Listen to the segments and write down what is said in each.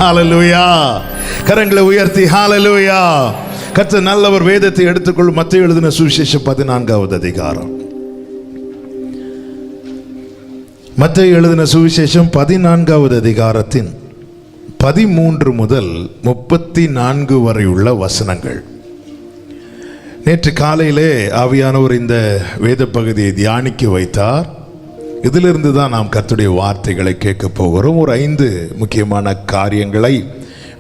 ஹல்லேலூயா. கரங்களை உயர்த்தி ஹல்லேலூயா. கர்த்தர் நல்லவர். வேதத்தை எடுத்துக்கொள்ளும். மத்தேயு எழுதின சுவிசேஷம் 14வது அதிகாரம். மத்தேயு எழுதின சுவிசேஷம் 14வது அதிகாரத்தின் 13 முதல் 34 வரை உள்ள வசனங்கள். நேற்று காலையிலே ஆவியானவர் இந்த வேத பகுதியை தியானிக்க வைத்தார். இதிலிருந்து தான் நாம் கர்த்தருடைய வார்த்தைகளை கேட்க போகிறோம். ஒரு 5 முக்கியமான காரியங்களை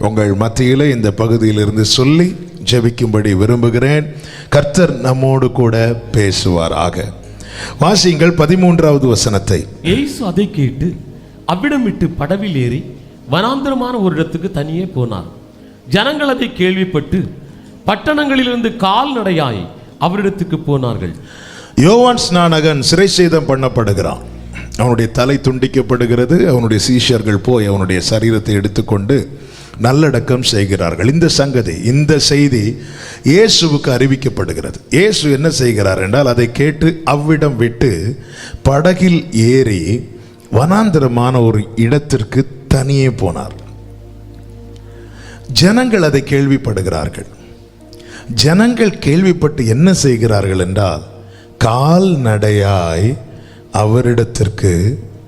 உங்கள் மத்தியிலே இந்த பகுதியிலிருந்து சொல்லி ஜெபிக்கும்படி விரும்புகிறேன். கர்த்தர் நம்மோடு கூட பேசுவாராக. வாசியுங்கள் 13வது வசனத்தை. இயேசு அதை கேட்டு அவ்விடம் விட்டு படவில் ஏறி வனாந்தரமான ஒரு இடத்துக்கு தனியே போனார். ஜனங்கள் அதை கேள்விப்பட்டு பட்டணங்களிலிருந்து கால்நடையாய் அவரிடத்துக்கு போனார்கள். யோவான் ஸ்நானகன் சிறை சேதம் பண்ணப்படுகிறான். அவனுடைய தலை துண்டிக்கப்படுகிறது. அவனுடைய சீஷர்கள் போய் அவனுடைய சரீரத்தை எடுத்துக்கொண்டு நல்லடக்கம் செய்கிறார்கள். இந்த செய்தி இயேசுவுக்கு அறிவிக்கப்படுகிறது. இயேசு என்ன செய்கிறார் என்றால், அதை கேட்டு அவ்விடம் விட்டு படகில் ஏறி வனாந்தரமான ஒரு இடத்திற்கு தனியே போனார். ஜனங்கள் அதை கேள்விப்படுகிறார்கள். ஜனங்கள் கேள்விப்பட்டு என்ன செய்கிறார்கள் என்றால், கால்நடையாய் அவரிடத்திற்கு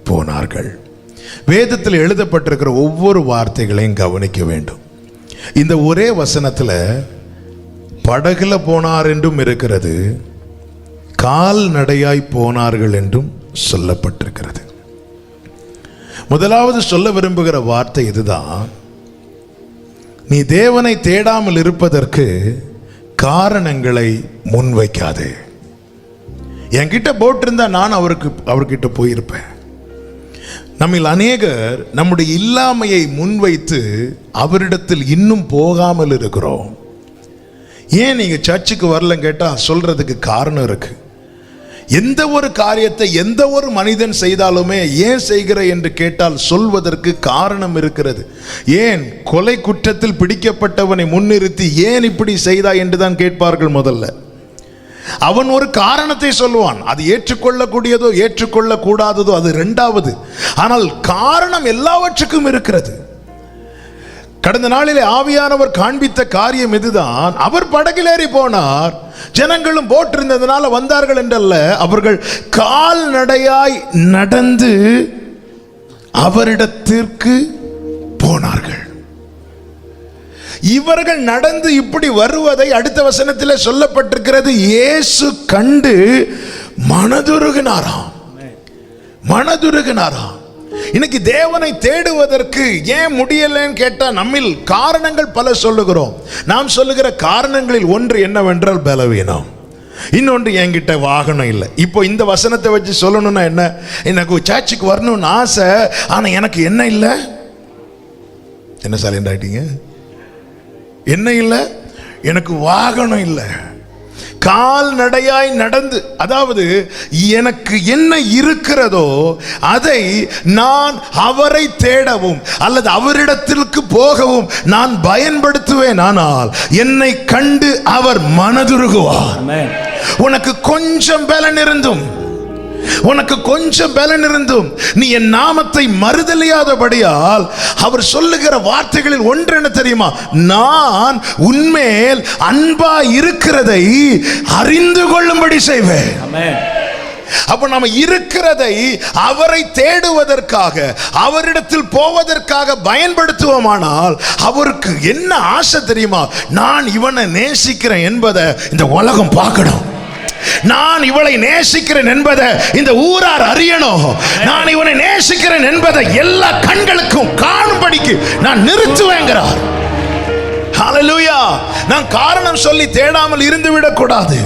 போனார்கள். வேதத்தில் எழுதப்பட்டிருக்கிற ஒவ்வொரு வார்த்தைகளையும் கவனிக்க வேண்டும். இந்த ஒரே வசனத்தில் படகுல போனார் என்றும் இருக்கிறது, கால்நடையாய் போனார்கள் என்றும் சொல்லப்பட்டிருக்கிறது. முதலாவது சொல்ல விரும்புகிற வார்த்தை இதுதான். நீ தேவனை தேடாமல் இருப்பதற்கு காரணங்களை முன்வைக்காதே. என்கிட்ட போட் இருந்தா நான் அவர்கிட்ட போயிருப்பேன். நம்மில் அநேகர் நம்முடைய இல்லாமையை முன்வைத்து அவரிடத்தில் இன்னும் போகாமல் இருக்கிறோம். ஏன் நீங்க சர்ச்சுக்கு வரலன்னு கேட்டா சொல்றதுக்கு காரணம் இருக்கு. எந்த ஒரு காரியத்தை எந்த ஒரு மனிதன் செய்தாலுமே ஏன் செய்கிற என்று கேட்டால் சொல்வதற்கு காரணம் இருக்கிறது. ஏன் கொலை குற்றத்தில் பிடிக்கப்பட்டவனை முன்னிறுத்தி ஏன் இப்படி செய்தாய் என்று தான் கேட்பார்கள். முதல்ல அவன் ஒரு காரணத்தை சொல்லுவான். அது ஏற்றுக்கொள்ளக்கூடியதோ ஏற்றுக்கொள்ளக்கூடாததோ அது இரண்டாவது. ஆனால் காரணம் எல்லாவற்றுக்கும் இருக்கிறது. கடந்த நாளிலே ஆவியானவர் காண்பித்த காரியம் இதுதான். அவர் படகில் ஏறி போனார். ஜனங்களும் போட் இருந்ததுனால வந்தார்கள் என்றல்ல, அவர்கள் கால்நடையாய் நடந்து அவரிடத்திற்கு போனார்கள். இவர்கள் நடந்து இப்படி வருவதை அடுத்த வசனத்தில் சொல்லப்பட்டிருக்கிறது. இயேசு கண்டு மனதுருகினாராம். இன்னைக்கு தேவனை தேடுவதற்கு ஏன் முடியலன்னு கேட்டா நம்மில் காரணங்கள் பல சொல்லுகிறோம். நாம் சொல்லுகிற காரணங்களில் ஒன்று என்னவென்றால் பலவீனம். இன்னொன்று என்கிட்ட வாகனம் இல்லை. இப்போ இந்த வசனத்தை வச்சு சொல்லணும்னா என்ன, எனக்கு சர்ச்சுக்கு வரணும்னு ஆசை, ஆனா எனக்கு என்ன இல்லை. என்ன சைலண்ட் ஆயிட்டீங்க? என்ன இல்லை? எனக்கு வாகனம் இல்லை. கால்நடையாய் நடந்து, அதாவது எனக்கு என்ன இருக்கிறதோ அதை நான் அவரை தேடவும் அல்லது அவரிடத்திற்கு போகவும் நான் பயன்படுத்துவேன். ஆனால் என்னை கண்டு அவர் மனதுருகுவார். உனக்கு கொஞ்சம் பலன் இருந்தும் நீ என் நாமத்தை மறுதலியாதபடியால் அவர் சொல்லுகிற வார்த்தைகளில் ஒன்று என்ன தெரியுமா? நான் உன்மேல் அன்பா இருக்கிறதை அறிந்து கொள்ளும்படி செய்வேன். அப்ப நம்ம இருக்கிறதை அவரை தேடுவதற்காக அவரிடத்தில் போவதற்காக பயன்படுத்துவோமானால் அவருக்கு என்ன ஆசை தெரியுமா? நான் இவனை நேசிக்கிறேன் என்பதை இந்த உலகம் பார்க்கணும். நான் இவளை நேசிக்கிறேன் என்பதை இந்த ஊரார் அறியணும். நான் இவனை நேசிக்கிறேன் என்பதை எல்லா கண்களுக்கும் காணும்படிக்கு நான் நிறுத்துவேங்கிறார். ஹல்லேலூயா. நான் காரணம் சொல்லி தேடாமல் இருந்து விடக்கூடாது.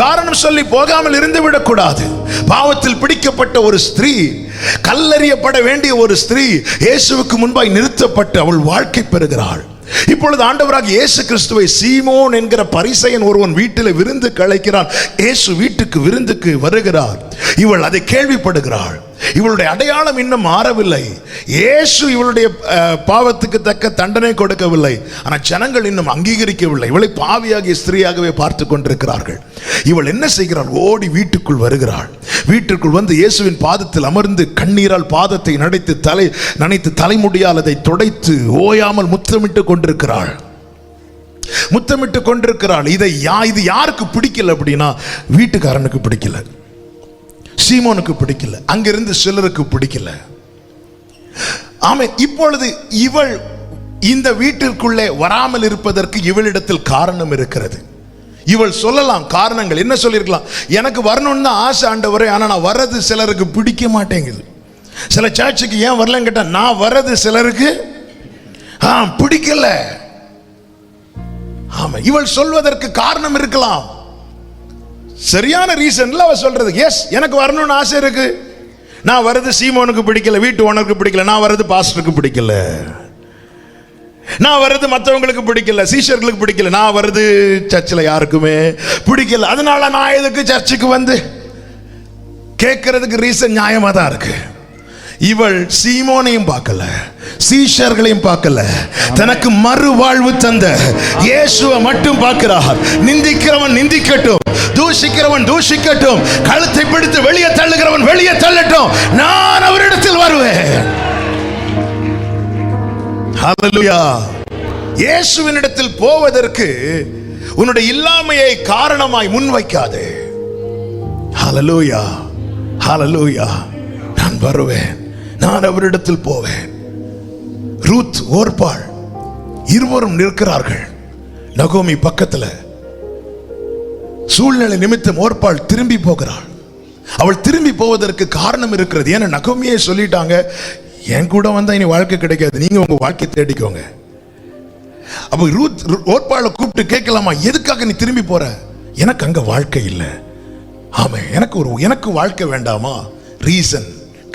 காரணம் சொல்லி போகாமல் இருந்து விடக்கூடாது. பாவத்தில் பிடிக்கப்பட்ட ஒரு ஸ்திரீ, கல்லெறியப்பட வேண்டிய ஒரு ஸ்திரீ இயேசுவுக்கு முன்பாய் நிறுத்தப்பட்டு அவள் வாழ்க்கை பெறுகிறாள். இப்பொழுது ஆண்டவராக இயேசு கிறிஸ்துவை சீமோன் என்கிற பரிசேயன் ஒருவன் வீட்டில் விருந்து கலைக்கிறான். இயேசு வீட்டுக்கு விருந்துக்கு வருகிறார். இவள் அதை கேள்விப்படுகிறாள். இவளுடைய அடையாளம் இன்னும் மாறவில்லை. இயேசு இவளுடைய பாவத்துக்கு தக்க தண்டனை கொடுக்கவில்லை. ஆனால் ஜனங்கள் இன்னும் அங்கீகரிக்கவில்லை. இவளை பாவியாகிய ஸ்திரீயாகவே பார்த்து கொண்டிருக்கிறார்கள். இவள் என்ன செய்கிறாள்? ஓடி வீட்டுக்குள் வருகிறாள். வீட்டுக்குள் வந்து இயேசுவின் பாதத்தில் அமர்ந்து கண்ணீரால் பாதத்தை நனைத்து தலைமுடியால் அதை துடைத்து ஓயாமல் முத்தமிட்டு கொண்டிருக்கிறாள். இது யாருக்கு பிடிக்கல அப்படின்னா, வீட்டுக்காரனுக்கு பிடிக்கல, சீமோனுக்கு பிடிக்கல, அங்கிருந்து சிலருக்கு பிடிக்கல. ஆமென். இப்பொழுது இவள் இந்த வீட்டிற்குள்ளே வராமல் இருப்பதற்கு இவளிடத்தில் காரணம் இருக்கிறது. இவள் சொல்லலாம் காரணங்கள். என்ன சொல்லியிருக்கலாம்? எனக்கு வரணும்னு தான் ஆசை ஆண்டவரே, ஆனால் நான் வர்றது சிலருக்கு பிடிக்க மாட்டேங்குது. சில சர்ச்சுக்கு ஏன் வரலன்னு கேட்டா, நான் வர்றது சிலருக்கு பிடிக்கல. ஆமா, இவள் சொல்வதற்கு காரணம் இருக்கலாம். சரியான ரீசன்ல அவ சொல்றது, எஸ் எனக்கு வரணும்னு ஆசை இருக்கு, நான் வர்றது சீமோனுக்கு பிடிக்கல, வீட்டு ஓனருக்கு பிடிக்கல, நான் வர்றது பாஸ்டருக்கு பிடிக்கல, நான் வர்றது மற்றவங்களுக்கு பிடிக்கல, சீஷர்களுக்கு பிடிக்கல, நான் வர்றது சர்ச்சில் யாருக்குமே பிடிக்கல, அதனால நான் எதுக்கு சர்ச்சுக்கு வந்து கேட்கறதுக்கு ரீசன் நியாயமா தான் இருக்கு. இவள் சீமோனையும் பார்க்கல, சீஷர்களையும் பார்க்கல, தனக்கு மறுவாழ்வு தந்த இயேசுவை மட்டும் பார்க்கிறார். நிந்திக்கிறவன் நிந்திக்கட்டும், தூஷிக்கிறவன் தூஷிக்கட்டும், கழுத்தை பிடித்து வெளியே தள்ளுகிறவன் வெளியே தள்ளட்டும், நான் அவரிடத்தில் வருவேன். ஹல்லேலூயா. இயேசுவினிடத்தில் போவதற்கு உன்னுடைய இல்லாமையை காரணமாய் முன்வைக்காதே. ஹல்லேலூயா, ஹல்லேலூயா. நான் வருவேன், நான் அவரிடத்தில் போவேன். ரூத், ஓர்பாள் இருவரும் நிற்கிறார்கள். நகோமி பக்கத்துல. சூழ்நிலை நிமித்தம் ஓர்பாள் திரும்பி போகிறாள். அவள் திரும்பி போவதற்கு காரணம் இருக்கிறது. ஏன்னா நகோமியே சொல்லிட்டாங்க, என் கூட வந்தா இனி வாழ்க்கை கிடைக்காது, நீங்க உங்க வாழ்க்கை தேடிக்கோங்க. அப்ப ரூத் ஓர்பாளை கூப்பிட்டு கேட்கலாமா, எதுக்காக நீ திரும்பி போற? எனக்கு அங்க வாழ்க்கை இல்லை. ஆமா, எனக்கு வாழ்க்கை வேண்டாமா? ரீசன்,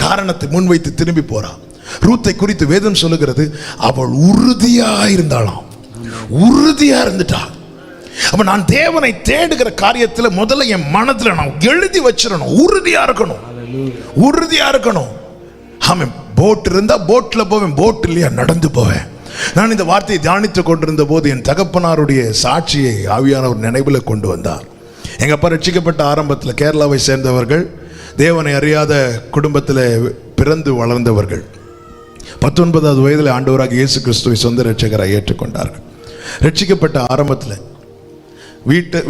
காரணத்தை முன்வைத்து திரும்பி போறான். ரூத்தை குறித்து வேதம் சொல்லுகிறது, அவள் உறுதியா இருந்தாளாம். உறுதியா இருந்துட்டா. அப்ப நான் தேவனை தேடுகிற காரியத்துல முதல்ல என் மனதுல நான் எழுதி வச்சிடணும். உறுதியா இருக்கணும், உறுதியா இருக்கணும். ஆமாம், போட் இருந்தா போட்ல போவேன், போட் இல்லையா நடந்து போவேன். நான் இந்த வார்த்தையை தியானித்து கொண்டிருந்த போது என் தகப்பனாருடைய சாட்சியை ஆவியானவர் நினைவுல கொண்டு வந்தார். எங்க அப்பா ரட்சிக்கப்பட்ட ஆரம்பத்தில் கேரளாவை சேர்ந்தவர்கள், தேவனை அறியாத குடும்பத்தில் பிறந்து வளர்ந்தவர்கள். 19வது வயதில் ஆண்டவராக இயேசு கிறிஸ்துவை சொந்த ரட்சகராக ஏற்றுக்கொண்டார்கள். ரட்சிக்கப்பட்ட ஆரம்பத்தில்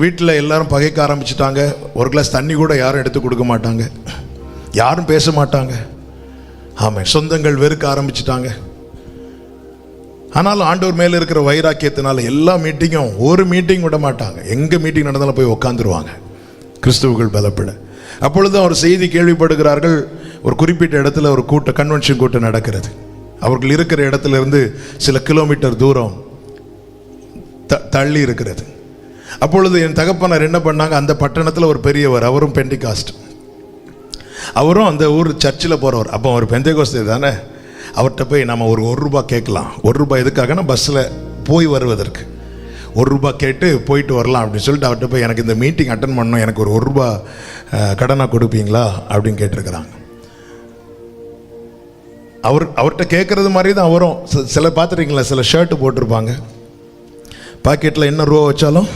வீட்டில் எல்லாரும் பகைக்க ஆரம்பிச்சிட்டாங்க. ஒரு கிளாஸ் தண்ணி கூட யாரும் எடுத்து கொடுக்க மாட்டாங்க, யாரும் பேச மாட்டாங்க. ஆமாம், சொந்தங்கள் வெறுக்க ஆரம்பிச்சிட்டாங்க. ஆனாலும் ஆண்டவர் மேலே இருக்கிற வைராக்கியத்தினால எல்லா மீட்டிங்கும், ஒரு மீட்டிங் விட மாட்டாங்க. எங்கே மீட்டிங் நடந்தாலும் போய் உட்காந்துருவாங்க, கிறிஸ்துவுக்குள் பலப்பட. அப்பொழுது ஒரு செய்தி கேள்விப்படுகிறார்கள், ஒரு குறிப்பிட்ட இடத்துல ஒரு கன்வென்ஷன் கூட்டம் நடக்கிறது. அவர்கள் இருக்கிற இடத்துல இருந்து சில கிலோமீட்டர் தூரம் தள்ளி இருக்கிறது. அப்பொழுது என் தகப்பனார் என்ன பண்ணாங்க, அந்த பட்டணத்தில் ஒரு பெரியவர், அவரும் பெண்டிகாஸ்ட், அவரும் அந்த ஊர் சர்ச்சில் போகிறவர். அப்போ அவர் பெந்தேகோஸ்தே தானே, அவர்கிட்ட போய் நம்ம ஒரு ரூபா கேட்கலாம். ₹1 எதுக்காகனா பஸ்ஸில் போய் வருவதற்கு ₹1 கேட்டு போயிட்டு வரலாம் அப்படின்னு சொல்லிட்டு அவர்கிட்ட போய், எனக்கு இந்த மீட்டிங் அட்டன் பண்ணணும், எனக்கு ஒரு ₹1 கடனாக கொடுப்பீங்களா அப்படின்னு கேட்டிருக்கிறாங்க. அவர்கிட்ட கேட்குறது மாதிரி தான் அவரும். சில பார்த்துருக்கீங்களா, சில ஷர்ட்டு போட்டிருப்பாங்க, பாக்கெட்டில் என்ன ரூபா வச்சாலும்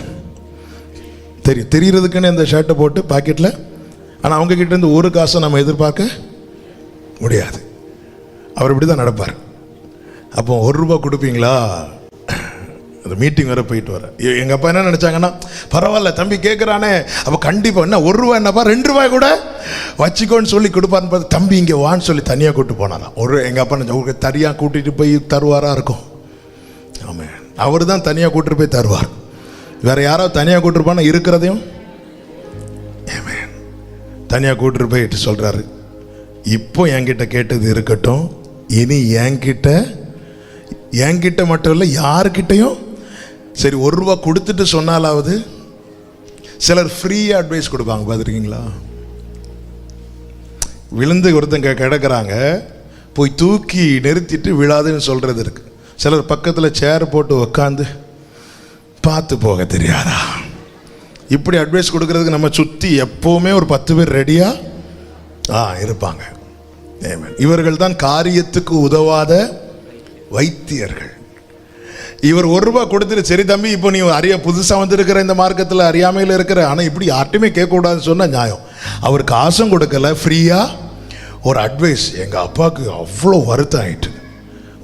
தெரிகிறதுக்குன்னு இந்த ஷர்ட்டை போட்டு பாக்கெட்டில். ஆனால் அவங்கக்கிட்ட இருந்து ஒரு காசை நம்ம எதிர்பார்க்க முடியாது. அவர் இப்படி தான் நடப்பார். அப்போ ₹1 கொடுப்பீங்களா, அந்த மீட்டிங் வர போயிட்டு வர. எங்கள் அப்பா என்ன நினச்சாங்கன்னா, பரவாயில்ல தம்பி கேட்குறானே, அப்போ கண்டிப்பாக என்ன ₹1 என்னப்பா ₹2 கூட வச்சுக்கோன்னு சொல்லி கொடுப்பாருன்னு பார்த்து, தம்பி இங்கே வான்னு சொல்லி தனியாக கூப்பிட்டு போனாராம். எங்கள் அப்பா நினச்சா தனியாக கூட்டிகிட்டு போய் தருவாராக இருக்கும். ஆமாம், அவர் தான் தனியாக கூட்டிட்டு போய் தருவார். வேறு யாராவது தனியாக கூட்டிருப்பானா இருக்கிறதையும் தனியாக கூட்டிட்டு போயிட்டு சொல்கிறாரு, இப்போ என்கிட்ட கேட்டது இருக்கட்டும், இனி என்கிட்ட மட்டும் இல்லை யாருக்கிட்டையும் சரி ₹1 கொடுத்துட்டு சொன்னாலாவது. சிலர் ஃப்ரீயாக அட்வைஸ் கொடுப்பாங்க, பார்த்துருக்கீங்களா? விழுந்து ஒருத்தங்க கிடக்கிறாங்க, போய் தூக்கி நிறுத்திட்டு விழாதுன்னு சொல்கிறது இருக்கு. சிலர் பக்கத்தில் சேர் போட்டு உக்காந்து, பார்த்து போக தெரியாதா, இப்படி அட்வைஸ் கொடுக்கறதுக்கு நம்ம சுற்றி எப்போவுமே ஒரு 10 பேர் ரெடியாக இருப்பாங்க. Amen. இவர்கள் தான் காரியத்துக்கு உதவாத வைத்தியர்கள். இவர் ₹1 கொடுத்துட்டு, சரி தம்பி, இப்போ நீ புதுசா வந்திருக்கிற இந்த மார்க்கத்தில் அறியாமையில் இருக்கிற, ஆனால் இப்படி யார்ட்டுமே கேட்கக்கூடாதுன்னு சொன்ன நியாயம். அவர் காசும் கொடுக்கல, ஃப்ரீயா ஒரு அட்வைஸ். எங்கள் அப்பாவுக்கு அவ்வளோ வருத்தம் ஆயிட்டு,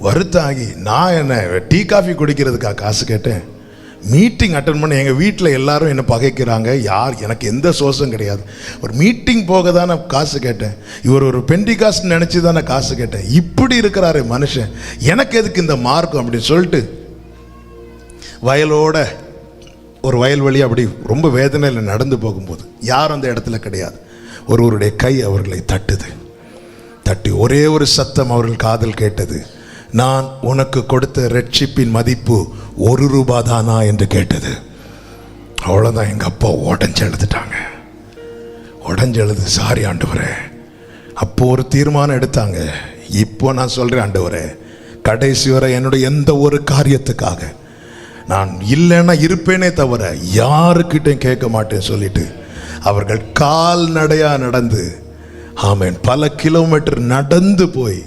வருத்தாகி நான் என்ன டீ காஃபி குடிக்கிறதுக்கா காசு கேட்டேன். மீட்டிங் அட்டன் பண்ண எங்கள் வீட்டில் எல்லாரும் என்னை பகைக்கிறாங்க, எனக்கு எந்த சோர்ஸும் கிடையாது. ஒரு மீட்டிங் போக தான் நான் காசு கேட்டேன். இவர் ஒரு பெண்டிகாஸ்ட் நினச்சி தான் நான் காசு கேட்டேன். இப்படி இருக்கிறாரு மனுஷன், எனக்கு எதுக்கு இந்த மார்க்கம் அப்படின்னு சொல்லிட்டு வயலோட ஒரு வயல்வெளி அப்படி ரொம்ப வேதனையில் நடந்து போகும்போது யாரும் அந்த இடத்துல கிடையாது. ஒருவருடைய கை அவர்களை தட்டி ஒரே ஒரு சத்தம் அவர்கள் காதில் கேட்டது. நான் உனக்கு கொடுத்த ரட்சிப்பின் மதிப்பு ₹1 தானா என்று கேட்டது. அவ்வளோதான். எங்கள் அப்பா உடஞ்செழுதுட்டாங்க. உடஞ்செழுது, சாரி ஆண்டவரே. அப்போ ஒரு தீர்மானம் எடுத்தாங்க. இப்போ நான் சொல்கிறேன், ஆண்டவரே, கடைசி வரை என்னுடைய எந்த ஒரு காரியத்துக்காக நான் இல்லைன்னா இருப்பேனே தவிர யாருக்கிட்டையும் கேட்க மாட்டேன்னு சொல்லிட்டு அவர்கள் கால்நடையா நடந்து, ஆமேன், பல கிலோமீட்டர் நடந்து போய்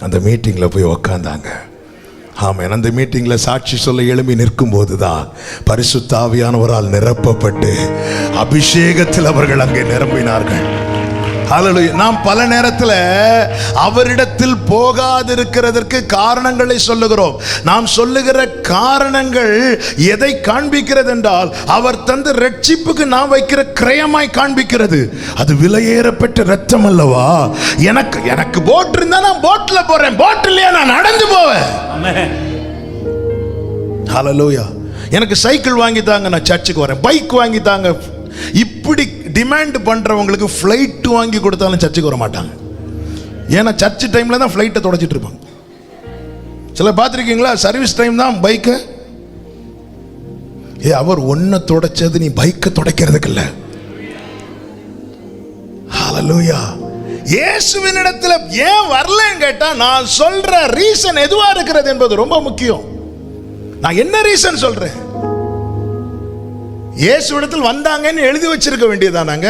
அந்த மீட்டிங்கில் போய் உக்காந்தாங்க. ஆமேன். அந்த மீட்டிங்கில் சாட்சி சொல்ல எழும்பி நிற்கும் போதுதான் பரிசுத்த ஆவியானவரால் நிரப்பப்பட்டு அபிஷேகத்தில் அவர்கள் அங்கே நிரம்பினார்கள். ஹல்லேலூயா. நாம் பல நேரத்தில் அவரிடத்தில் போகாதிருக்கிறதற்கு காரணங்களை சொல்லுகிறோம். நாம் சொல்லுகிற காரணங்கள் எதை காண்பிக்கிறது என்றால், அவர் தந்த ரட்சிப்புக்கு நாம் வைக்கிற கிரயமாய் காண்பிக்கிறது. அது விலையேறப்பட்ட ரத்தம் அல்லவா? எனக்கு போட் இருந்தா நான் போட்ல போறேன், போட் இல்லையா நான் நடந்து போவேன். ஹல்லேலூயா. எனக்கு சைக்கிள் வாங்கி தாங்க, நான் சர்ச்சுக்கு வரேன். பைக் வாங்கி தாங்க. இப்படி டிமாண்ட் பண்றவங்களுக்கு ஃப்ளைட் வாங்கி கொடுத்தாலும் சர்ச்சுக்கு வர மாட்டாங்க. ஏன்னா சர்ச் டைம்ல தான் ஃப்ளைட்டை தொடச்சிட்டு இருப்பாங்க. சில பார்த்துருக்கீங்களா, சர்வீஸ் டைம் தான் பைக்கை. அவர் ஒன்ன தொடச்சது நீ பைக்கை தொடக்கிறதுக்கு இல்ல. ஹல்லேலூயா. இயேசுவின் இடத்துல ஏன் வரலன்னு கேட்டா, நான் சொல்ற ரீசன் எதுவா இருக்கிறது என்பது ரொம்ப முக்கியம். நான் என்ன ரீசன் சொல்றேன்? இயேசுவிடத்தில் வந்தாங்கன்னு எழுதி வச்சிருக்க வேண்டியதானாங்க?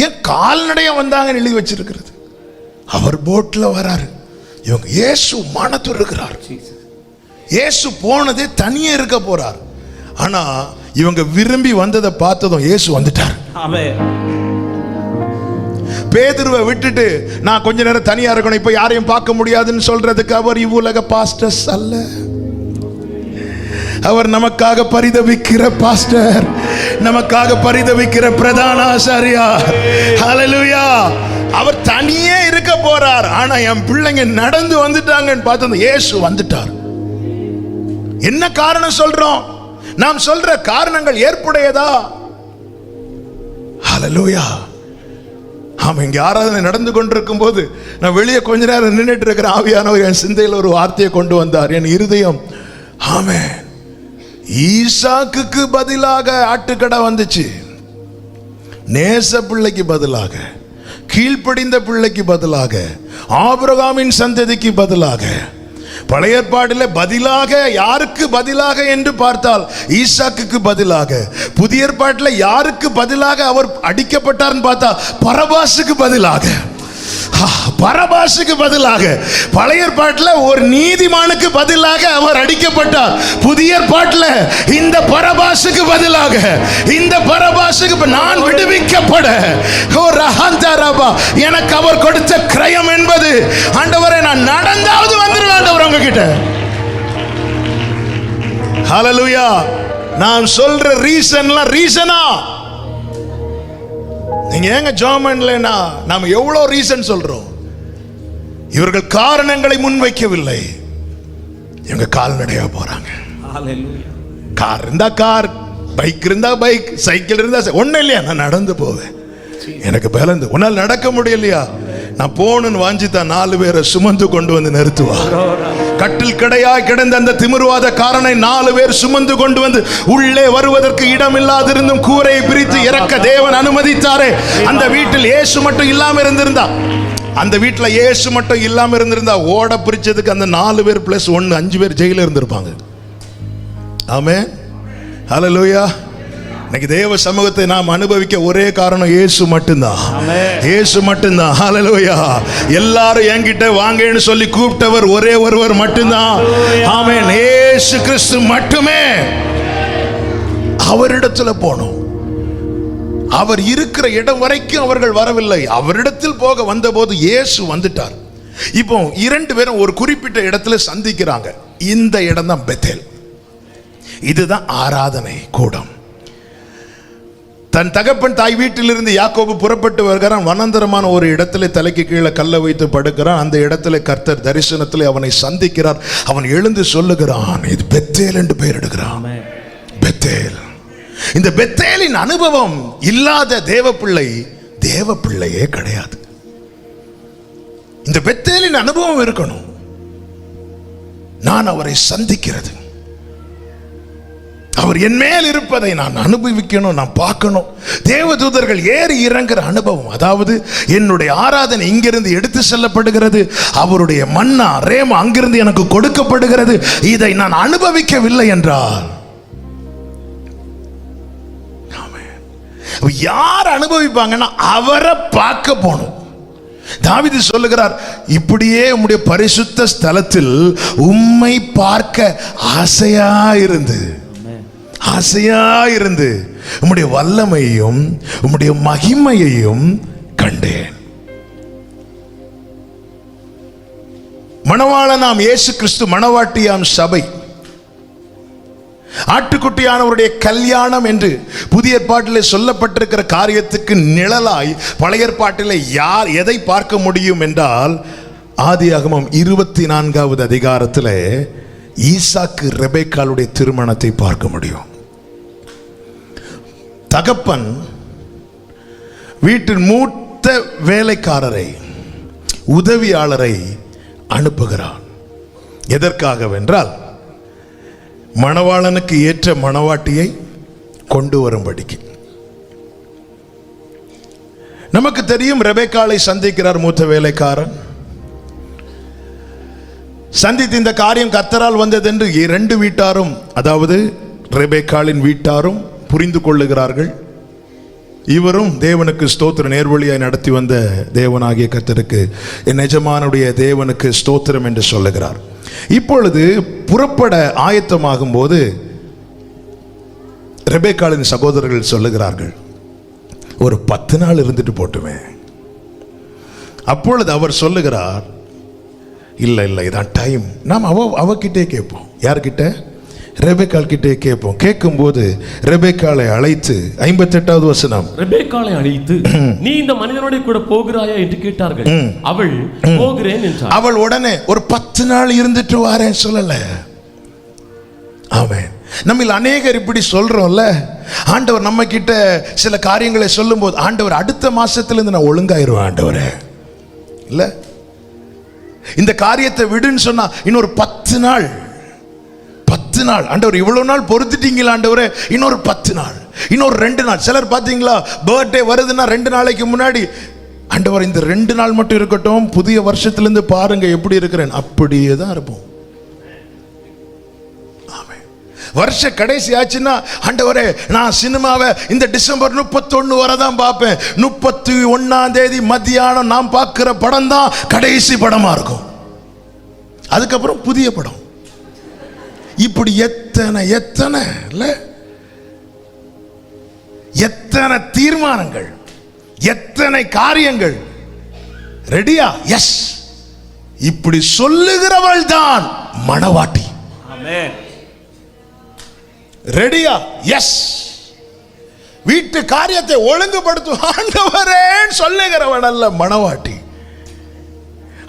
ஏன் கால்நடையா வந்தாங்கன்னு எழுதி வச்சிருக்கிறது? அவர் போட்ல வராரு, இவங்க இயேசு மனத்து இருக்கிறார். இயேசு போனதே தனியே இருக்க போறார். ஆனா இவங்க விரும்பி வந்ததை பார்த்ததும் இயேசு வந்துட்டார். பேதுருவை விட்டுட்டு நான் கொஞ்ச நேரம் தனியா இருக்கணும், இப்ப யாரையும் பார்க்க முடியாதுன்னு சொல்றதுக்கு அவர் இவ்வுலக பாஸ்டர்ஸ் அல்ல. அவர் நமக்காக பரிதவிக்கிற பாஸ்டர், நமக்காக பரிதவிக்கிற பிரதான ஆசாரியார். ஹல்லேலூயா. அவர் தனியே இருக்க போறார். ஆனா என் பிள்ளைங்க நடந்து வந்துட்டாங்கன்னு பார்த்தது இயேசு வந்துட்டார். என்ன காரணம் சொல்றோம்? நாம் சொல்ற காரணங்கள் ஏற்புடையதா? ஹல்லேலூயா. ஆமா, இங்க ஆராதனை நடந்து கொண்டிருக்கும் போது நான் வெளியே கொஞ்ச நேரம் நின்றுட்டு இருக்கிற ஆவியானவர் என் சிந்தையில் ஒரு வார்த்தையை கொண்டு வந்தார். என் இருதயம், ஆமென், ஈசாக்குக்கு பதிலாக ஆட்டுக்கடை வந்துச்சு. நேச பிள்ளைக்கு பதிலாக, கீழ்ப்படிந்த பிள்ளைக்கு பதிலாக, ஆபிரகாமின் சந்ததிக்கு பதிலாக, பழைய ஏற்பாட்டில் பதிலாக யாருக்கு பதிலாக என்று பார்த்தால் ஈசாக்குக்கு பதிலாக, புதிய ஏற்பாட்டில் யாருக்கு பதிலாக அவர் அடிக்கப்பட்டார்னு பார்த்தா பரபாசுக்கு பதிலாக, பரபாசுக்கு பதிலாக, பழைய ஏற்பாட்டில் ஒரு நீதிமானுக்கு பதிலாக அவர் அடிக்கப்பட்டார். புதிய ஏற்பாட்டில் இந்த பரபாசுக்கு பதிலாக, இந்த பரபாசுக்கு நான் விடுவிக்கப்பட எனக்கு அவர் கொடுத்த கிரயம் என்பது, ஆண்டவரே நான் நடந்தாவது வந்துருவேன் ஆண்டவர் உங்ககிட்ட. ஹல்லேலூயா. நான் சொல்ற ரீசன்லாம் ரீசனா? நீங்க ஏங்க ஜெர்மன்லனா நாம எவ்வளவு ரீசன் சொல்றோம். இவர்கள் காரணங்களை முன்வைக்கவில்லை, இவங்க கால்நடையா போறாங்க. ஹல்லேலூயா. கார் இருந்தா கார், பைக் இருந்தா பைக், சைக்கிள் இருந்தா ஒண்ணு இல்லையா நான் நடந்து போவேன், எனக்கு பலந்து. உன்னால் நடக்க முடியலையா, நான் போகணும்னு வாஞ்சித்தான் 4 பேரை சுமந்து கொண்டு வந்து நிறுத்துவா. கட்டில் கடையாய் கிடந்த அந்த திமிர்வாத காரனை 4 பேர் சுமந்து கொண்டு வந்து உள்ளே வருவதற்கு இடம் இல்லாதிருந்தும் கூரையை பிரித்து இறக்க தேவன் அனுமதித்தாரே. அந்த வீட்டில் இயேசு மட்டும் இல்லாம இருந்திருந்தா, அந்த வீட்டில் இயேசு மட்டும் இல்லாம இருந்திருந்தா ஓட பிரிச்சதுக்கு அந்த 4 பேர் பிளஸ் 1 5 பேர் ஜெயில இருந்திருப்பாங்க. ஆமென். ஹல்லேலூயா. இன்னைக்கு தேவ சமூகத்தை நாம் அனுபவிக்க ஒரே காரணம் இயேசு மட்டும்தான். இயேசு மட்டும்தான். ஹல்லேலூயா. எல்லாரும் என்கிட்ட வாங்கன்னு சொல்லி கூப்பிட்டவர் ஒரே ஒருவர் மட்டும்தான். ஆமென். இயேசு கிறிஸ்து மட்டுமே. அவரிடத்துல போனோம். அவர் இருக்கிற இடம் வரைக்கும் அவர்கள் வரவில்லை. அவரிடத்தில் போக வந்தபோது இயேசு வந்துட்டார். இப்போ இரண்டு பேரும் ஒரு குறிப்பிட்ட இடத்துல சந்திக்கிறாங்க. இந்த இடம் தான் பெத்தேல். இதுதான் ஆராதனை கூடம். தன் தகப்பன் தாய் வீட்டிலிருந்து யாக்கோபு புறப்பட்டு வருகிறான். வனாந்தரமான ஒரு இடத்துல தலைக்கு கீழே கல்லை வைத்து படுக்கிறான். அந்த இடத்துல கர்த்தர் தரிசனத்தில் அவனை சந்திக்கிறார். அவன் எழுந்து சொல்லுகிறான், இது பெத்தேல் என்று பெயரிடுகிறான். பெத்தேல். இந்த பெத்தேலின் அனுபவம் இல்லாத தேவ பிள்ளையே கிடையாது. இந்த பெத்தேலின் அனுபவம் இருக்கணும். நான் அவரை சந்திக்கிறது, அவர் என் மேல் இருப்பதை நான் அனுபவிக்கணும், நான் பார்க்கணும். தேவதூதர்கள் ஏறி இறங்குற அனுபவம், அதாவது என்னுடைய ஆராதனை இங்கிருந்து எடுத்து செல்லப்படுகிறது, அவருடைய மன்னா ரேமா அங்கிருந்து எனக்கு கொடுக்கப்படுகிறது. இதை நான் அனுபவிக்கவில்லை என்றால் யார் அனுபவிப்பாங்கன்னா அவரை பார்க்க போகணும். தாவீது சொல்லுகிறார், இப்படியே உம்முடைய பரிசுத்த ஸ்தலத்தில் உம்மை பார்க்க ஆசையாயிருந்து உம்முடைய வல்லமையையும் உம்முடைய மகிமையையும் கண்டேன். மணவாளனாம் இயேசு கிறிஸ்து, மணவாட்டியாம் சபை, ஆட்டுக்குட்டியானவருடைய கல்யாணம் என்று புதிய ஏற்பாட்டிலே சொல்லப்பட்டிருக்கிற காரியத்துக்கு நிழலாய் பழைய ஏற்பாட்டிலே யார் எதை பார்க்க முடியும் என்றால், ஆதியாகமம் 24வது அதிகாரத்தில் ஈசாக்கு ரெபெக்காளுடைய திருமணத்தை பார்க்க முடியும். தகப்பன் வீட்டின் மூத்த வேலைக்காரரை, உதவியாளரை அனுப்புகிறான். எதற்காகவென்றால் மணவாளனுக்கு ஏற்ற மணவாட்டியை கொண்டு வரும்படிக்கு. நமக்கு தெரியும், ரெபெக்காளை சந்திக்கிறார் மூத்த வேலைக்காரன். சந்தித்து இந்த காரியம் கர்த்தரால் வந்தது என்று இரண்டு வீட்டாரும், அதாவது ரெபெக்காளின் வீட்டாரும் புரிந்து கொள்ளுகிறார்கள். இவரும் தேவனுக்கு ஸ்தோத்திர நேர்வழியாய் நடத்தி வந்த தேவனாகிய கர்த்தருக்கு, என் எஜமானுடைய தேவனுக்கு ஸ்தோத்திரம் என்று சொல்லுகிறார். இப்பொழுது புறப்பட ஆயத்தமாகும் போது ரெபெக்காளின் சகோதரர்கள் சொல்லுகிறார்கள், ஒரு 10 நாள் இருந்துட்டு போட்டுமே. அப்பொழுது அவர் சொல்லுகிறார், இல்லை இதான் டைம். நாம் அவகிட்டே கேட்போம். யார்கிட்ட? ரெபெக்காள் கிட்டே கேட்போம். கேட்கும்போது ரெபெக்காளை அழைத்து, 58வது வசனம், ரெபெக்காளை அழைத்து, நீ இந்த மனிதனோட கூட போகிறாயா என்று கேட்டார்கள். அவள் போகிறேன் என்றாள். அவள் உடனே ஒரு 10 நாள் இருந்துட்டு வாரேன் சொல்லல. ஆமென். நம்மில் அநேகர் இப்படி சொல்றோம்ல, ஆண்டவர் நம்ம கிட்ட சில காரியங்களை சொல்லும் போது, ஆண்டவர் அடுத்த மாசத்திலிருந்து நான் ஒழுங்காயிருவேன் ஆண்டவரே, இல்ல இந்த காரியத்தை விடுன்னு சொன்னா இன்னொரு 10 நாள் ஆண்டவர், இவ்வளவு நாள் பொறுத்துட்டீங்களா ஆண்டவரே, இன்னொரு 10 நாள், இன்னொரு 2 நாள். சிலர் பாத்தீங்களா, பர்த்டே வருதுன்னா 2 நாளைக்கு முன்னாடி, ஆண்டவர் இந்த 2 நாள் மட்டும் இருக்கட்டும், புதிய வருஷத்திலிருந்து பாருங்க எப்படி இருக்கிறேன். அப்படியே தான் இருப்போம். வருஷ கடைசி ஆச்சுன்னா, ஆண்டவரே நான் சினிமாவை இந்த டிசம்பர் 31 வரை தான் பார்ப்பேன், 31ஆம் தேதி மத்தியானம் நான் பார்க்கிற படம் தான் கடைசி படமா இருக்கும், அதுக்கப்புறம் புதிய படம். இப்படி எத்தனை தீர்மானங்கள், எத்தனை காரியங்கள். ரெடியா? எஸ். இப்படி சொல்லுகிறவள் தான் மணவாட்டி. ஆமென். ரெடியா? எஸ். வீட்டு காரியத்தை ஒழுங்குபடுத்தும் ஆண்டவரே சொல்லுகிறவன் அல்ல மணவாட்டி.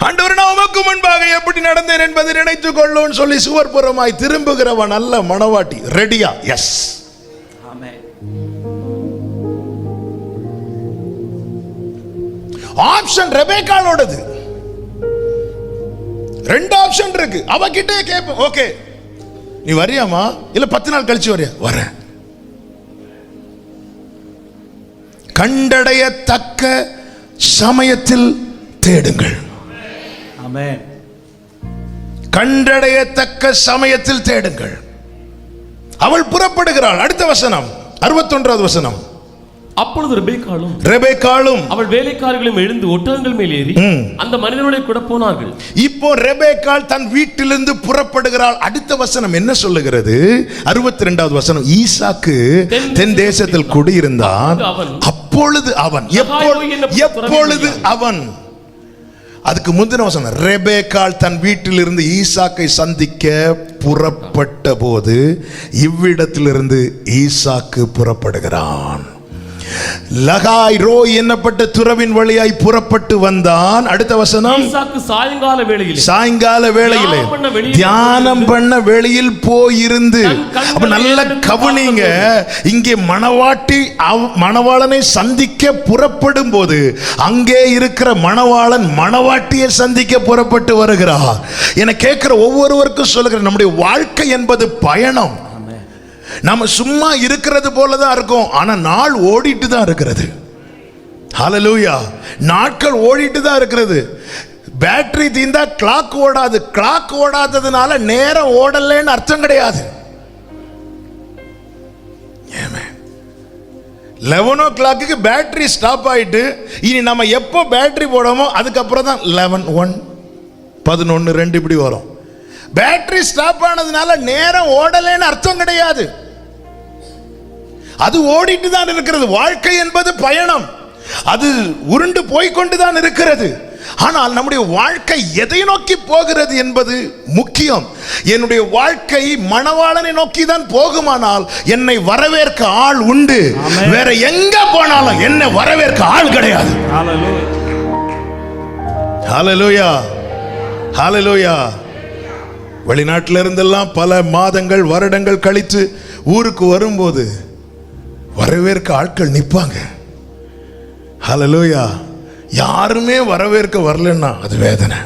ஆண்டவர், நான் உமக்கு முன்பாக எப்படி நடந்தேன் என்பதை நினைத்துக் கொள்ளும் சொல்லி சுவர்புறமாய் திரும்புகிறவன் அல்ல மணவாட்டி. ரெடியா? எஸ். ஆமென். ஆப்ஷன் ரெபெக்காளோடது. 2 ஆப்ஷன் இருக்கு. அவகிட்டே கேட்போம், ஓகே நீ வரியாமா, இல்ல 10 நாள் கழிச்சு வரியா? வரேன். கண்டடையத்தக்க சமயத்தில் தேடுங்கள். ஆமென். கண்டடையத்தக்க சமயத்தில் தேடுங்கள். அவள் புறப்படுகிறாள். அடுத்த வசனம், 61வது வசனம். அப்பொழுது ரெபேக்காளும் அவள் வேலைக்காரர்களும் எழுந்து ஒட்டகங்கள் மேல் ஏறி அந்த மனிதனோட கூட போனார்கள். இப்போ ரெபேக்காள் தன் வீட்டிலிருந்து புறப்படுகிறாள். அடுத்த வசனம் என்ன சொல்லுகிறது? 62வது வசனம். ஈசாக்கு தென் தேசத்தில் குடியிருந்தான். அப்பொழுது அவன், எப்பொழுது அவன், அதுக்கு முந்தின வசனம், ரெபேக்காள் தன் வீட்டிலிருந்து ஈசாக்கை சந்திக்க புறப்பட்ட போது இவ்விடத்திலிருந்து ஈசாக்கு புறப்படுகிறான். லகாய் ரோய் என்னப்பட்ட துறவின் வழியாய் புறப்பட்டு வந்தான். அடுத்த வசனம். ஈசாக்கு சாயங்கால வேளையிலே தியானம் பண்ண வெளியில் போயிருந்து. அப்ப நல்ல கவனிங்க, இங்கே மணவாளனை சந்திக்க புறப்படும் போது அங்கே இருக்கிற மணவாளன் மணவாட்டியை சந்திக்க புறப்பட்டு வருகிறார். என கேட்கிற ஒவ்வொருவருக்கும் சொல்லுகிற, நம்முடைய வாழ்க்கை என்பது பயணம். நம்ம சும்மா இருக்கிறது போலதான் இருக்கும், ஆனா நாள் ஓடிட்டு தான் இருக்கிறது. ஹல்லேலூயா. நாட்கள் ஓடிட்டு தான் இருக்கிறது. பேட்டரி தீர்ந்தா கிளாக் ஓடாது. கிளாக் ஓடாததுனால நேரம் ஓடலன்னு அர்த்தம் கிடையாது. 11 o'clock பேட்டரி ஸ்டாப் ஆயிட்டு இனி நம்ம எப்போ பேட்டரி போடுவோமோ அதுக்கப்புறம் தான் 11, 1, 11, 2 இப்படி வரும். பேட்டரி ஸ்டாப் ஆனதுனால நேரம் ஓடலன்னு அர்த்தம் கிடையாது. அது ஓடிட்டு தான் இருக்கிறது. வாழ்க்கை என்பது பயணம். அது உருண்டு போய்கொண்டுதான் இருக்கிறது. ஆனால் நம்முடைய வாழ்க்கை எதை நோக்கி போகிறது என்பது முக்கியம். என்னுடைய வாழ்க்கை மணவாளனை நோக்கி தான் போகுமானால் என்னை வரவேற்க ஆள் உண்டு. வேற எங்க போனாலும் என்னை வரவேற்க ஆள் கிடையாது. ஹல்லேலூயா, ஹல்லேலூயா. வெளிநாட்டில இருந்தெல்லாம் பல மாதங்கள் வருடங்கள் கழித்து ஊருக்கு வரும்போது வரவேற்க ஆட்கள் நிற்பாங்க. ஹல்லேலூயா. யாருமே வரவேற்க வரலன்னா அது வேதனை.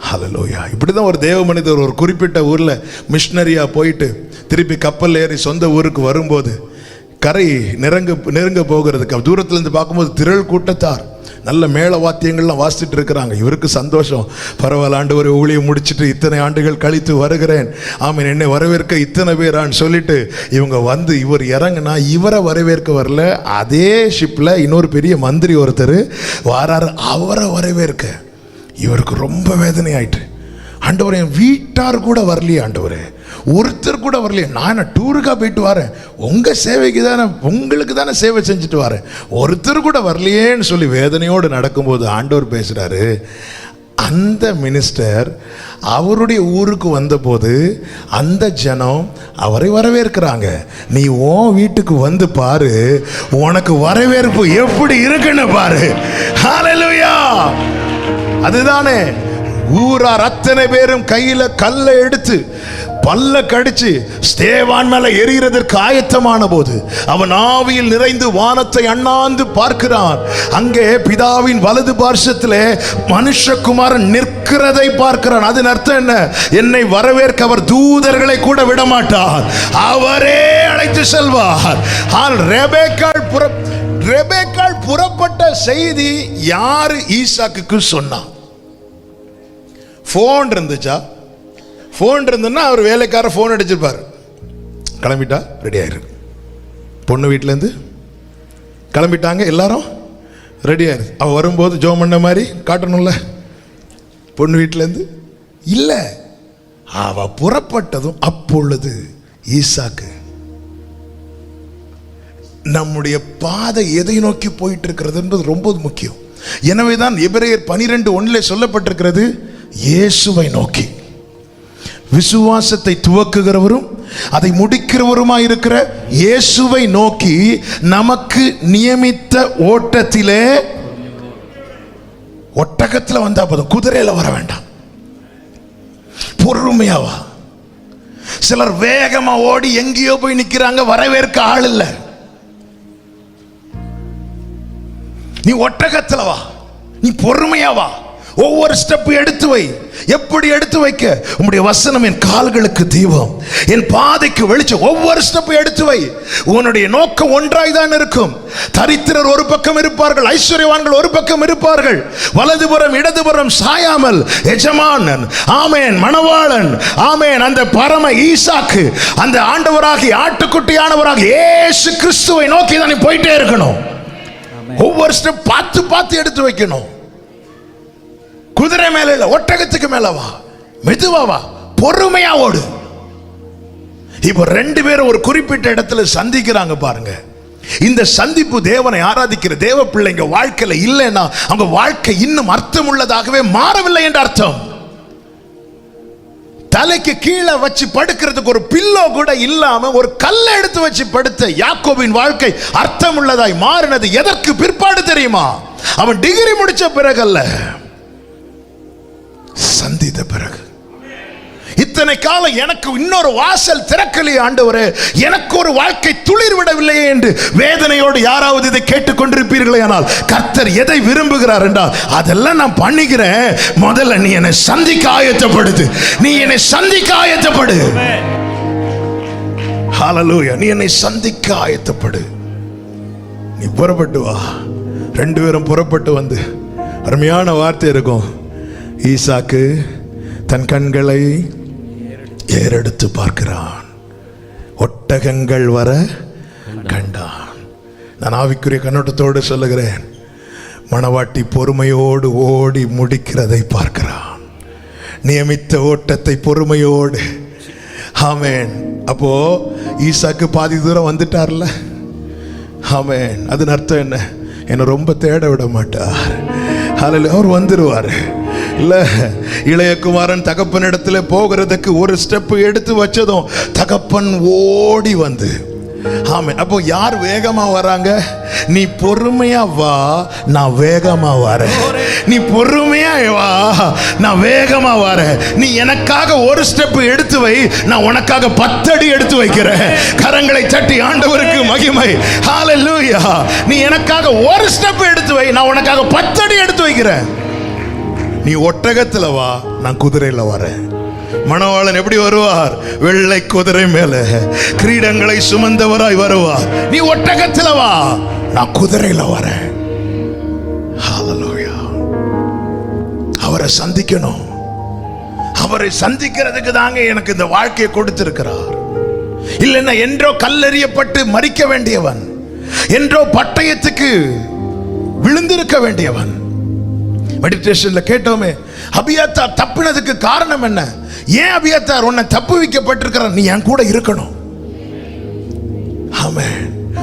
ஹல்லேலூயா. இப்படிதான் ஒரு தேவ மனிதர் ஒரு குறிப்பிட்ட ஊர்ல மிஷனரியா போயிட்டு திருப்பி கப்பல் ஏறி சொந்த ஊருக்கு வரும்போது கரை நெருங்க போகிறதுக்கு தூரத்திலிருந்து பார்க்கும்போது திரள் கூட்டத்தார் நல்ல மேள வாத்தியங்கள்லாம் வாசிச்சுட்டு இருக்கிறாங்க. இவருக்கு சந்தோஷம். பரவாயில்ல, ஆண்டவரை ஊழியம் முடிச்சுட்டு இத்தனை ஆண்டுகள் கழித்து வருகிறேன், ஆமீன், என்னை வரவேற்க இத்தனை பேரான்னு சொல்லிட்டு இவங்க வந்து இவர் இறங்குனா இவரை வரவேற்க வரல, அதே ஷிப்பில் இன்னொரு பெரிய மந்திரி ஒருத்தர் வாராரு, அவரை வரவேற்க. இவருக்கு ரொம்ப வேதனை ஆயிட்டு. ஆண்டவரே, என் வீட்டார் கூட வரலையே, ஆண்டவரே ஒருத்தர் கூட வரலையே, நான் டூருக்காக போயிட்டு வரேன், உங்கள் சேவைக்கு தானே, உங்களுக்கு தானே சேவை செஞ்சுட்டு வரேன், ஒருத்தர் கூட வரலையேன்னு சொல்லி வேதனையோடு நடக்கும்போது ஆண்டவர் பேசுகிறாரு, அந்த மினிஸ்டர் அவருடைய ஊருக்கு வந்தபோது அந்த ஜனம் அவரை வரவேற்கிறாங்க. நீ உன் வீட்டுக்கு வந்து பாரு, உனக்கு வரவேற்பு எப்படி இருக்குன்னு பாரு. ஹல்லேலூயா. அதுதானே ஊரார் அத்தனை பேரும் கையில கல்லை எடுத்து பல்ல கடிச்சு ஸ்தேவான் மேல எரிகிறதற்கு ஆயத்தமான போது அவன் ஆவியில் நிறைந்து வானத்தை அண்ணாந்து பார்க்கிறான். அங்கே பிதாவின் வலது பார்சத்திலே மனுஷகுமாரன் நிற்கிறதை பார்க்கிறான். அதன் அர்த்தம் என்ன? என்னை வரவேற்க அவர் தூதர்களை கூட விடமாட்டார், அவரே அழைத்து செல்வார். ரெபேக்காள் புறப்பட்ட செய்தி யாரு ஈசாக்குக்கு சொன்னான்? போன் இருந்துச்சா? போன் இருந்துன்னா அவர் வேலைக்கார போன் அடிச்சிருப்பார், கிளம்பிட்டா ரெடி ஆயிரு. பொண்ணு வீட்டிலேருந்து கிளம்பிட்டாங்க, எல்லாரும் ரெடி ஆயிரு. அவ வரும்போது ஜோம் பண்ண மாதிரி காட்டணும்ல. பொண்ணு வீட்டிலேருந்து இல்லை, அவ புறப்பட்டதும் அப்பொழுது ஈசாக்கு. நம்முடைய பாதை எதை நோக்கி போயிட்டு இருக்கிறது என்பது ரொம்ப முக்கியம். எனவேதான் எபிரேயர் 12:1 சொல்லப்பட்டிருக்கிறது, இயேசுவை நோக்கி, விசுவாசத்தை துவக்குகிறவரும் அதை முடிக்கிறவருமாய் இருக்கிற இயேசுவை நோக்கி நமக்கு நியமித்த ஓட்டத்திலே. ஒட்டகத்தில் வந்தா போதும், குதிரையில வர வேண்டாம், பொறுமையாவா. சிலர் வேகமா ஓடி எங்கேயோ போய் நிக்கிறாங்க, வரவேற்க ஆள் இல்ல. நீ ஒட்டகத்தில் வா, நீ பொறுமையா வா, ஒவ்வொரு ஸ்டெப் எடுத்து வை. எப்படி எடுத்து வைக்க? உம்முடைய வசனம் என் கால்களுக்கு தீபம், என் பாதைக்கு வெளிச்சம். ஒவ்வொரு ஸ்டெப்பை எடுத்து வை. உன்னுடைய நோக்கம் ஒன்றாய் தான் இருக்கும். தரித்திரர் ஒரு பக்கம் இருப்பார்கள், ஐஸ்வர்யவான்கள் ஒரு பக்கம் இருப்பார்கள். வலதுபுறம் இடதுபுறம் சாயாமல் எஜமானன், ஆமேன், மணவாளன், ஆமேன், அந்த பரம ஈசாக்கு, அந்த ஆண்டவராகி ஆட்டுக்குட்டியானவராக இயேசு கிறிஸ்துவை நோக்கி தான் நீ போயிட்டே இருக்கணும். ஒவ்வொரு ஸ்டெப் பார்த்து பார்த்து எடுத்து வைக்கணும். குதிரை மேல இல்ல, ஒட்டகத்துக்கு மேல வா, மெதுவா வா, பொறுமையா ஓடு. இப்போ ரெண்டு பேரும் ஒரு குறிப்பிட்ட இடத்துல சந்திக்கிறாங்க பாருங்க. இந்த சந்திப்பு தேவனை ஆராதிக்கிற தேவ பிள்ளைங்க வாழ்க்கையில இல்லைன்னா அவங்க வாழ்க்கை இன்னும் அர்த்தம் உள்ளதாகவே மாறவில்லை என்று அர்த்தம். தலைக்கு கீழே வச்சு படுக்கிறதுக்கு ஒரு பில்லோ கூட இல்லாம ஒரு கல்லை எடுத்து வச்சு படுத்த யாக்கோபின் வாழ்க்கை அர்த்தம் உள்ளதாய் மாறினது எதற்கு பிற்பாடு தெரியுமா? அவன் டிகிரி முடிச்ச பிறகு அல்ல, சந்தித்த பிறகு. இத்தனை காலம் எனக்கு இன்னொரு வாசல் திறக்கலையே ஆண்டவரே, எனக்கு ஒரு வாழ்க்கை துளிர் விடவில்லையே என்று வேதனையோடு யாராவது இதை கேட்டுக்கொண்டிருப்பீர்களே, ஆனால் கர்த்தர் எதை விரும்புகிறார் என்றால், அதெல்லாம் நான் பண்ணிக்கிறேன், முதல்ல நீ என்னை சந்திக்க ஆயத்தப்படுது. நீ என்னை சந்திக்க ஆயத்தப்படு. ஹல்லேலூயா. நீ என்னை சந்திக்க ஆயத்தப்படு. நீ புறப்பட்டு வா. ரெண்டு பேரும் புறப்பட்டு வந்து அருமையான வார்த்தை இருக்கும். ஈசாக்கு தன் கண்களை ஏறெடுத்து பார்க்கிறான், ஒட்டகங்கள் வர கண்டான். நான் ஆவிக்குரிய கண்ணோட்டத்தோடு சொல்லுகிறேன், மணவாட்டி பொறுமையோடு ஓடி முடிக்கிறதை பார்க்கிறான். நியமித்த ஓட்டத்தை பொறுமையோடு. ஆமென். அப்போ ஈசாக்கு பாதி தூரம் வந்துட்டார்ல. ஆமென். அதன் அர்த்தம் என்ன? என்னை ரொம்ப தேட விட மாட்டார். ஹல்லேலூயா. அவர் வந்துருவார். இல்ல, இளைய குமாரன் தகப்பன் இடத்துல போகிறதுக்கு ஒரு ஸ்டெப் எடுத்து வச்சதும் தகப்பன் ஓடி வந்து, ஆமென். அப்போ யார் வேகமா வராங்க? நீ பொறுமையா வா, நான் வேகமா வரேன். நீ பொறுமையா வா, நான் வேகமா வரேன். நீ எனக்காக ஒரு ஸ்டெப் எடுத்து வை, நான் உனக்காக 10 அடி எடுத்து வைக்கிறேன். கரங்களை தட்டி ஆண்டவருக்கு மகிமை. ஹல்லேலூயா. நீ எனக்காக ஒரு ஸ்டெப் எடுத்து வை, நான் உனக்காக 10 அடி எடுத்து வைக்கிறேன். நீ ஒட்டகத்துல வா, நான் குதிரையில வரேன். மணவாளன் எப்படி வருவார்? வெள்ளை குதிரை மேல கிரீடங்களை சுமந்தவராய் வருவார். நீ ஒட்டகத்துல வா, நான் குதிரையில வரேன். ஹல்லேலூயா. அவரை சந்திக்கணும். அவரை சந்திக்கிறதுக்கு தாங்க எனக்கு இந்த வாழ்க்கையை கொடுத்திருக்கிறார். இல்லைன்னா என்றோ கல்லெறியப்பட்டு மரிக்க வேண்டியவன், என்றோ பட்டயத்துக்கு விழுந்திருக்க வேண்டியவன். மெடிடேஷன்ல கேட்டோமே, அபியத்தார் தப்பினதுக்கு காரணம் என்ன? ஏன் அபியத்தார் உன்னை தப்பு வைக்கப்பட்டிருக்கிறார்? நீ என் கூட இருக்கணும். ஆமென்.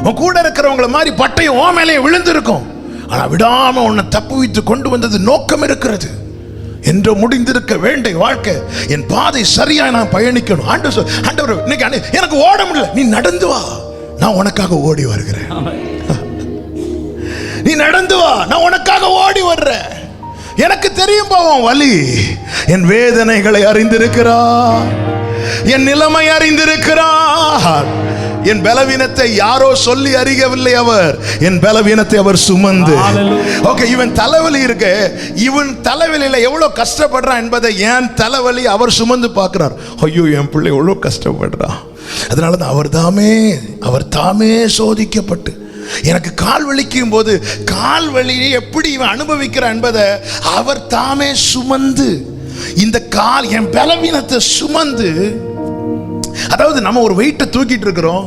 உன் கூட இருக்கிறவங்கள மாதிரி பட்டயம் உன் மேலே விழுந்திருக்கும், ஆனா விடாம உன்னை தப்பு வைத்து கொண்டு வந்தது நோக்கம் இருக்கிறது. என்று முடிந்திருக்க வேண்டிய வாழ்க்கை, என் பாதை சரியா நான் பயணிக்கணும். ஆண்டவர் இன்னைக்கு எனக்கு ஓட முடியல, நீ நடந்து வா, நான் உனக்காக ஓடி வருகிறேன். நீ நடந்து வா, நான் உனக்காக ஓடி வர்றேன். எனக்கு தெரியும் பாவம் வலி, என் வேதனைகளை அறிந்திருக்கிறார், என் நிலைமை அறிந்திருக்கிறார். என் பலவீனத்தை யாரோ சொல்லி அறியவில்லை, அவர் என் பலவீனத்தை அவர் சுமந்து. ஓகே, இவன் தலைவலி இருக்கு, இவன் தலைவலியில எவ்வளவு கஷ்டப்படுறான் என்பதை என் தலைவலி அவர் சுமந்து பார்க்கிறார். ஐயோ, என் பிள்ளை எவ்வளவு கஷ்டப்படுறான். அதனாலதான் அவர் தாமே சோதிக்கப்பட்டு, எனக்கு கால் வலிக்கும் போது கால் வலியை எப்படி இவன் அனுபவிக்கிறான் என்பதை அவர் தாமே சுமந்து, இந்த கால் என் பலவீனத்தை சுமந்து. அதாவது நம்ம ஒரு வெயிட்டை தூக்கிட்டு இருக்கிறோம்,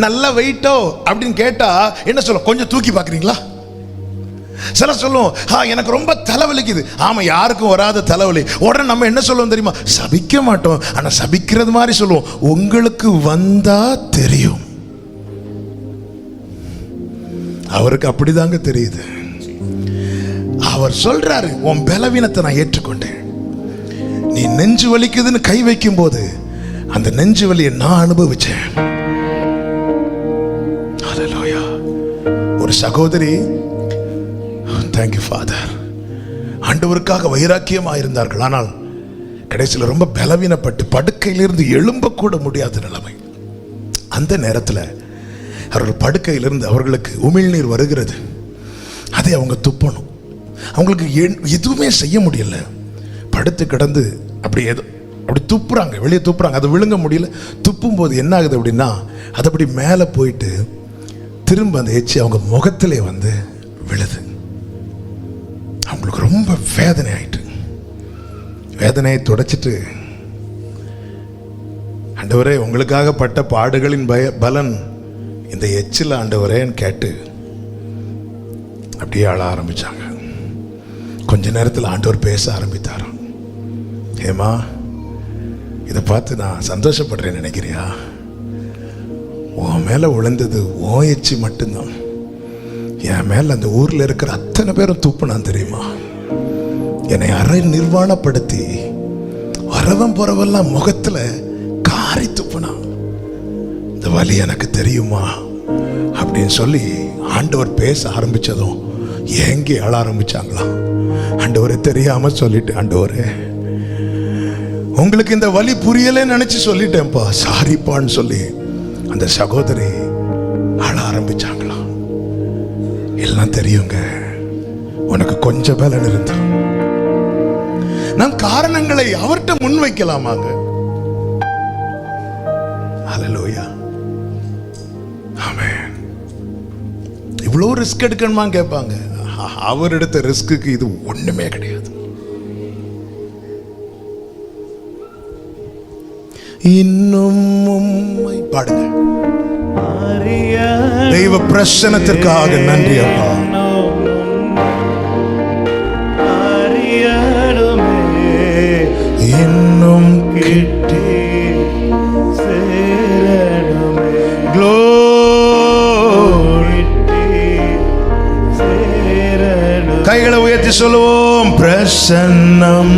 நல்ல வெயிட்டோ அப்படின்னு கேட்டா என்ன சொல்ல? கொஞ்சம் தூக்கி பார்க்குறீங்களா? சில சொல்லுவோம், எனக்கு ரொம்ப தலைவலிக்குது. ஆமா, யாருக்கும் வராத தலைவலி. உடனே நம்ம என்ன சொல்லுவோம் தெரியுமா? சபிக்க மாட்டோம், ஆனா சபிக்கிறது மாதிரி சொல்லுவோம், உங்களுக்கு வந்தா தெரியும். அவருக்கு அப்படிதாங்க தெரியுது. அவர் சொல்றாரு, உன் பலவீனத்தை நான் ஏற்றுக்கொண்டேன். நீ நெஞ்சு வலிக்குதுன்னு கை வைக்கும் போது அந்த நெஞ்சு வலியை நான் அனுபவிச்சேன். ஹல்லேலூயா. ஒரு சகோதரி, தேங்க்யூ ஃபாதர், ஆண்டவருக்காக வைராக்கியமா இருந்தார்கள். ஆனால் கடைசியில் ரொம்ப பலவீனப்பட்டு படுக்கையிலிருந்து எழும்ப கூட முடியாத நிலைமை. அந்த நேரத்தில் அவர்கள் படுக்கையிலிருந்து அவர்களுக்கு உமிழ்நீர் வருகிறது. அதை அவங்க துப்பணும். அவங்களுக்கு எதுவுமே செய்ய முடியல. படுத்து கிடந்து அப்படி ஏதோ அப்படி துப்புறாங்க, வெளியே துப்புறாங்க. அதை விழுங்க முடியல. துப்பும் போது என்ன ஆகுது அப்படின்னா, அது அப்படி மேலே போயிட்டு திரும்ப அந்த எச்சி அவங்க முகத்திலே வந்து விழுது. அவங்களுக்கு ரொம்ப வேதனை ஆயிட்டு, வேதனையை துடைச்சிட்டு, ஆண்டவரே உங்களுக்காக பட்ட பாடுகளின் பலன் இந்த எச்சில் ஆண்டவரேன்னு கேட்டு அப்படியே அழ ஆரம்பிச்சாங்க. கொஞ்ச நேரத்தில் ஆண்டவர் பேச ஆரம்பித்தாராம். ஏமா, இதை பார்த்து நான் சந்தோஷப்படுறேன்னு நினைக்கிறியா? உன் மேலே விழுந்தது ஓ எச்சி மட்டும்தான். என் மேலே அந்த ஊரில் இருக்கிற அத்தனை பேரும் துப்புனான் தெரியுமா? என்னை அரை நிர்வாணப்படுத்தி வரவன் போறவெல்லாம் முகத்தில் காரி துப்புனான். இந்த வலி எனக்கு தெரியுமா அப்படின்னு சொல்லி ஆண்டவர் பேச ஆரம்பிச்சதும் ஏங்கி அழ ஆரம்பிச்சாங்களாம். ஆண்டவரே தெரியாம சொல்லிட்டு, ஆண்டவரே உங்களுக்கு இந்த வலி புரியலன்னு நினைச்சு சொல்லிட்டேன்ப்பா, சாரிப்பான்னு சொல்லி அந்த சகோதரி அழ ஆரம்பிச்சாங்களாம். எல்லாம் தெரியுங்க, உனக்கு கொஞ்சம் பலன் இருந்தா நம் காரணங்களை அவர்கிட்ட முன்வைக்கலாமாங்க. ஹல்லேலூயா, ஆமென். இவ்வளவு ரிஸ்க் எடுக்கணுமா கேட்பாங்க. அவர் எடுத்த ரிஸ்க்கு இது ஒண்ணுமே கிடையாது. இன்னும் உம்மை பாடுங்க. தெய்வ பிரசன்னத்திற்காக நன்றி அப்பா. இன்னும் கிட்டி சேரணுமே, க்ளோரி சேரணும். கைகளை உயர்த்தி சொல்லுவோம், பிரசன்னம்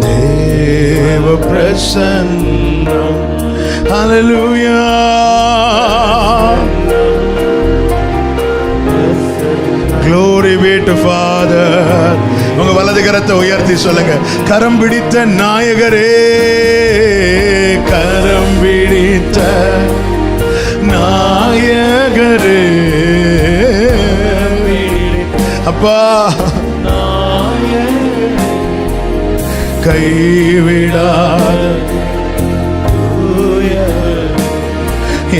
தேவ பிரசன்னம். ஹல்லேலூயா, glory be to Father. உங்க வலது கரத்தை உயர்த்தி சொல்லுங்க, கரம் பிடித்த நாயகரே, கரம் பிடித்த நாயகரே, அப்பா கைவிடாத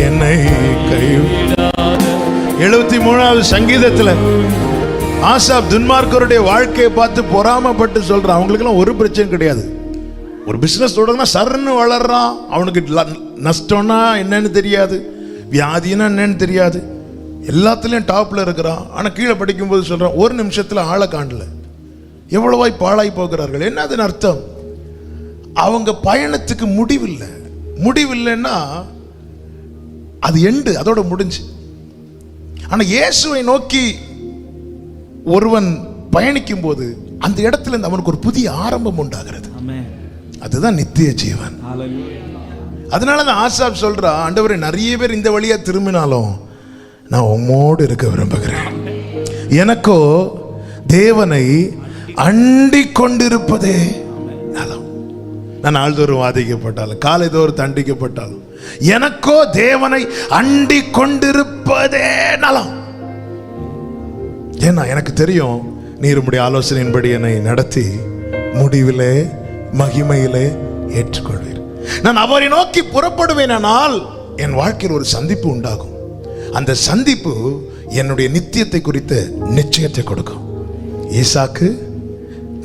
என்னை கைவிடாத. 73வது சங்கீதத்தில் ஆசாப் துன்மார்க்கருடைய வாழ்க்கையை பார்த்து பொறாமப்பட்டு சொல்றான். அவங்களுக்கெல்லாம் ஒரு பிரச்சனை கிடையாது. ஒரு பிசினஸ் தொடங்கினா சர்ன்னு வளர்றான். அவனுக்கு நஷ்டம்னா என்னன்னு தெரியாது, வியாதினா என்னன்னு தெரியாது, எல்லாத்துலயும் டாப்ல இருக்கிறான். ஆனா கீழே படிக்கும்போது சொல்றான், ஒரு நிமிஷத்துல ஆளை காணல, எவ்வளவாய் பாழாய் போகிறார்கள். என்ன அதன் அர்த்தம்? அவங்க பயணத்துக்கு முடிவில்லை. முடிவில்லைன்னா அது எண்டு, அதோட முடிஞ்சு. ஆனா இயேசுவை நோக்கி ஒருவன் பயணிக்கும் போது அந்த இடத்துல இருந்து அவனுக்கு ஒரு புதிய ஆரம்பம் உண்டாகிறது. அதுதான் நித்திய ஜீவன். அதனாலதான் ஆசாப் சொல்றா, ஆண்டவரே நிறைய பேர் இந்த வழியா திரும்பினாலும் நான் உம்மோடு இருக்க விரும்புகிறேன். எனக்கோ தேவனை அண்டிக் கொண்டிருப்பதே நலம். நான் நாள்தோறும் வாதிக்கப்பட்டாலும் காலைதோறும் தண்டிக்கப்பட்டாலும் எனக்கோ தேவனை அண்டிக் கொண்டிருப்பதே நலம். ஏன்னா எனக்கு தெரியும், நீர் உம்முடைய ஆலோசனையின்படி என்னை நடத்தி முடிவிலே மகிமையிலே ஏற்றுக்கொள்வீர். நான் அவரை நோக்கி புறப்படுவேனால் என் வாழ்க்கையில் ஒரு சந்திப்பு உண்டாகும். அந்த சந்திப்பு என்னுடைய நித்தியத்தை குறித்த நிச்சயத்தை கொடுக்கும். ஈசாக்கு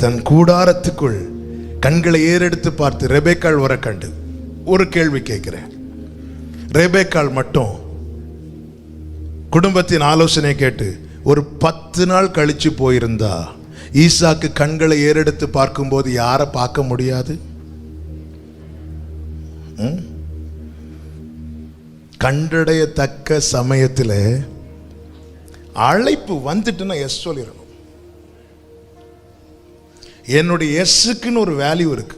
தன் கூடாரத்துக்குள் கண்களை ஏறெடுத்து பார்த்து ரெபேக்காள் வர கண்டு ஒரு கேள்வி கேட்கிறேன். ரெபேக்காள் மட்டும் குடும்பத்தின் ஆலோசனை கேட்டு ஒரு 10 நாள் கழிச்சு போயிருந்தா ஈசாக்கு கண்களை ஏறெடுத்து பார்க்கும்போது யாரை பார்க்க முடியாது? கண்டடையத்தக்க சமயத்தில் அழைப்பு வந்துட்டுன்னா எஸ் சொல்லிடணும். என்னுடைய எஸ்ஸுக்குன்னு ஒரு வேல்யூ இருக்கு,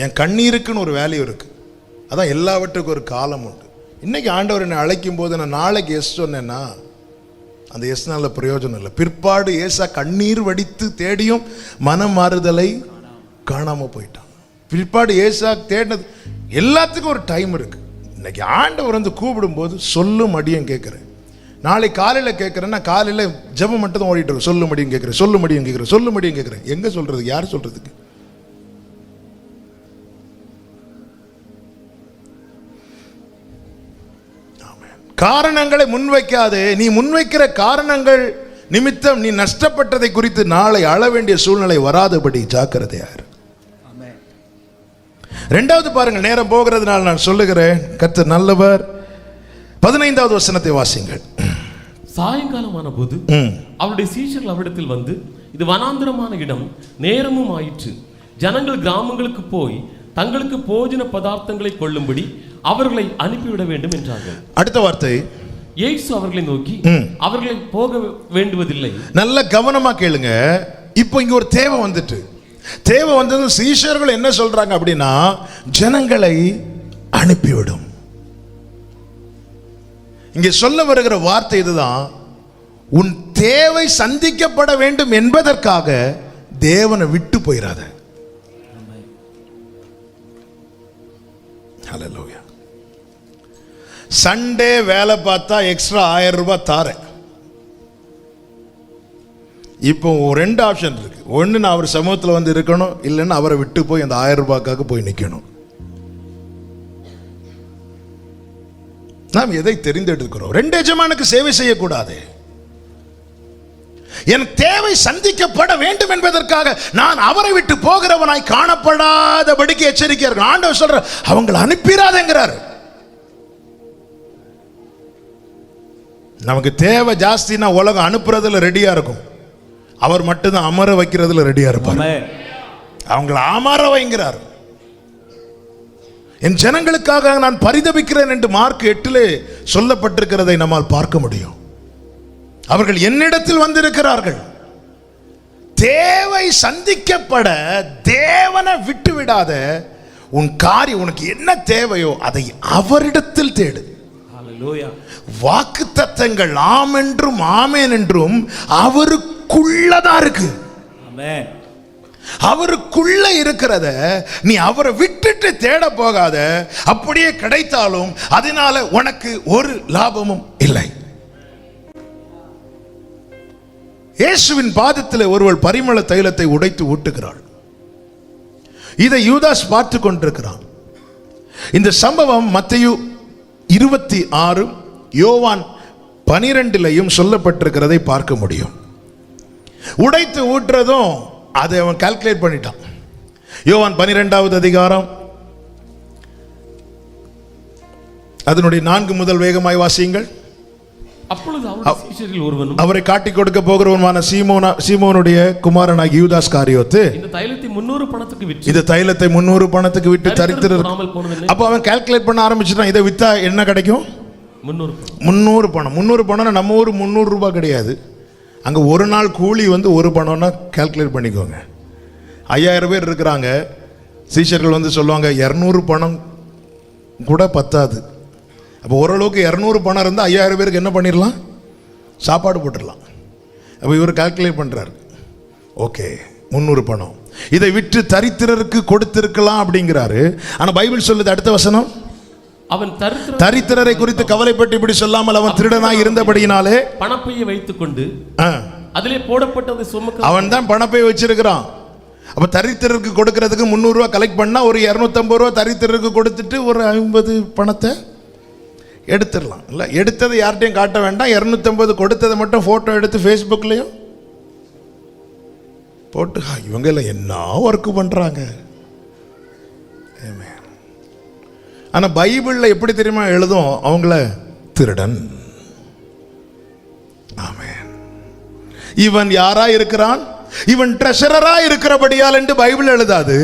என் கண்ணீருக்குன்னு ஒரு வேல்யூ இருக்கு. அதான் எல்லாவற்றுக்கும் ஒரு காலம் உண்டு. இன்னைக்கு ஆண்டவர் என்னை அழைக்கும் போது நான் நாளைக்கு எஸ் சொன்னேன்னா அந்த எஸ்னால பிரயோஜனம் இல்லை. பிற்பாடு ஏசா கண்ணீர் வடித்து தேடியும் மனம் மாறுதலை காணாம போயிட்டான். பிற்பாடு ஏசா தேடினது எல்லாத்துக்கும் ஒரு டைம் இருக்கு. இன்னைக்கு ஆண்டவர் வந்து கூப்பிடும் போது சொல்லும் அடியும் கேட்கிறேன், நாளை காலையில் கேட்குறேன்னா காலையில் ஜெபம் மட்டும் தான் ஓடிட்டு இருக்கும். சொல்ல முடியும் கேட்குறேன், சொல்ல முடியும் கேட்குறேன், சொல்ல முடியும் கேட்குறேன். எங்கே சொல்றது, யார் சொல்றதுக்கு? காரணங்களை முன்வைக்காதே. நீ முன்வைக்கிற காரணங்கள் நிமித்தம் நீ நஷ்டப்பட்டதை குறித்து நாளை அழ வேண்டிய சூழ்நிலை வராதபடி ஜாக்கிரதையார். இரண்டாவது பாருங்கள், நேரம் போகிறதுனால நான் சொல்லுகிறேன், கர்த்தர் நல்லவர். 15வது வசனத்தை வாசிங்கள். சாயங்காலமான போது அவருடைய சீஷர்கள் அவ்விடத்தில் வந்து, இது வனாந்திரமான இடம், நேரமும் ஆயிற்று, ஜனங்கள் கிராமங்களுக்கு போய் தங்களுக்கு போஜன பதார்த்தங்களை கொள்ளும்படி அவர்களை அனுப்பிவிட வேண்டும் என்றார்கள். அடுத்த வார்த்தை, இயேசு அவர்களை நோக்கி அவர்களை போக வேண்டுவதில்லை. நல்ல கவனமா கேளுங்க. இப்போ இங்க ஒரு தேவை வந்துட்டு, தேவை வந்தது. சீஷர்கள் என்ன சொல்றாங்க அப்படின்னா, ஜனங்களை அனுப்பிவிடும். இங்கே சொல்ல வருகிற வார்த்தை இதுதான், உன் தேவை சந்திக்கப்பட வேண்டும் என்பதற்காக தேவனை விட்டு போயிடாத. ஹல்லேலூயா. சண்டே வேலை பார்த்தா எக்ஸ்ட்ரா 1000 ரூபாய் தாரேன். இப்போ 2 ஆப்ஷன் இருக்கு. ஒன்று, நான் அவர் சமூகத்தில் வந்து இருக்கணும், இல்லைன்னா அவரை விட்டு போய் அந்த 1000 ரூபாய்க்காக போய் நிற்கணும். நாம் எதை தெரிந்தெடுக்கிறோம்? 2 எஜமானுக்கு சேவை செய்யக்கூடாது. என் தேவை சந்திக்கப்பட வேண்டும் என்பதற்காக நான் அவரை விட்டு போகிறவனாய் காணப்படாதபடிக்கு எச்சரிக்கிறார். ஆண்டவர் சொல்ற, அவங்களை அனுப்பிடாதேங்கிறார். நமக்கு தேவை ஜாஸ்தினா உலகம் அனுப்புறதுல ரெடியா இருக்கும், அவர் மட்டும்தான் அமர வைக்கிறதுல ரெடியா இருப்பார். அவங்களை அமர வைங்கிறார். என் ஜனங்களுக்காக நான் பரிதபிக்கிறேன் என்று மார்க் 8 சொல்லப்பட்டிருக்கிறதை நம்மால் பார்க்க முடியும். அவர்கள் என்னிடத்தில் வந்திருக்கிறார்கள். தேவை சந்திக்கப்பட தேவனை விட்டு விடாத. உன் காரியம், உனக்கு என்ன தேவையோ அதை அவரிடத்தில் தேடு. வாக்கு தத்தங்கள் ஆம் என்றும் ஆமேன் என்றும் அவருக்குள்ளதான் இருக்கு. அவருக்குள்ள இருக்கிறத நீ அவரை விட்டுட்டு தேட போகாத. அப்படியே கிடைத்தாலும் அதனால உனக்கு ஒரு லாபமும் இல்லை. இயேசுவின் பாதத்தில் ஒருவள் பரிமள தைலத்தை உடைத்து ஊட்டுகிறாள். இதை யூதாஸ் பார்த்து கொண்டிருக்கிறான். இந்த சம்பவம் மத்தேயு 26 யோவான் 12 சொல்லப்பட்டிருக்கிறதை பார்க்க முடியும். உடைத்து ஊட்டுறதும் அதை அவன் கால்குலேட் பண்ணிட்டான். யோவான் 12வது அதிகாரம் அதனுடைய 4 முதல் வேகமாய் வாசியுங்கள். அப்பொழுது அவருடைய சீஷரில் ஒருவனும் அவரை காட்டிக் கொடுக்க போகிறவனான சீமோனுடைய குமாரனாகிய யூதாஸ் காரியோத்து இந்த தைலத்தை 300 பணத்துக்கு விற்று, இந்த தைலத்தை 300 பணத்துக்கு விட்டு தரித்திரர். அப்ப அவன் கால்குலேட் பண்ண ஆரம்பிச்சுட்டான், இதை வித்தா என்ன கிடைக்கும்? 300 பணம். 300 பணம் நம்ம ஊர் 300 ரூபாய் கிடையாது. அங்கே ஒரு நாள் கூலி வந்து 1 பணம்னா கால்குலேட் பண்ணிக்கோங்க. 5000 பேர் இருக்கிறாங்க. சீஷர்கள் வந்து சொல்லுவாங்க 200 பணம் கூட பத்தாது. அப்போ ஓரளவுக்கு 200 பணம் இருந்தால் 5000 பேருக்கு என்ன பண்ணிடலாம்? சாப்பாடு போட்டுடலாம். அப்போ இவர் கால்குலேட் பண்ணுறார். ஓகே, 300 பணம் இதை விற்று தரித்திரருக்கு கொடுத்திருக்கலாம் அப்படிங்கிறாரு. ஆனால் பைபிள் சொல்லுது அடுத்த வசனம், அவன் தரித்திரரை குறித்து கவலைப்பட்டு இப்படி சொல்லாமல் அவன் திருடனாய் இருந்தபடியினாலே பணப்பையை வைத்துக் கொண்டு அதிலே போடப்பட்டதை சுமக்க அவன் தான் பணப்பை வச்சிருக்கிறான். அப்ப தரித்திரருக்கு கொடுக்கறதுக்கு 300 ரூபாய் கலெக்ட் பண்ணா ஒரு 250 ரூபாய் தரித்திரருக்கு கொடுத்துட்டு ஒரு 50 பணத்தை எடுத்துடலாம். இல்லை, எடுத்ததை யார்கிட்டையும் காட்ட வேண்டாம். 250 கொடுத்ததை மட்டும் போட்டோ எடுத்து ஃபேஸ்புக்லையும் போட்டு இவங்க எல்லாம் என்ன ஒர்க் பண்றாங்க. ஆனா பைபிள்ல எப்படி தெரியுமா எழுதும்? அவங்கள திருடன். ஆமென். இவன் யாரா இருக்கிறான்? இவன் ட்ரெஷரரா இருக்கிறபடியால் என்று பைபிள் எழுதாது.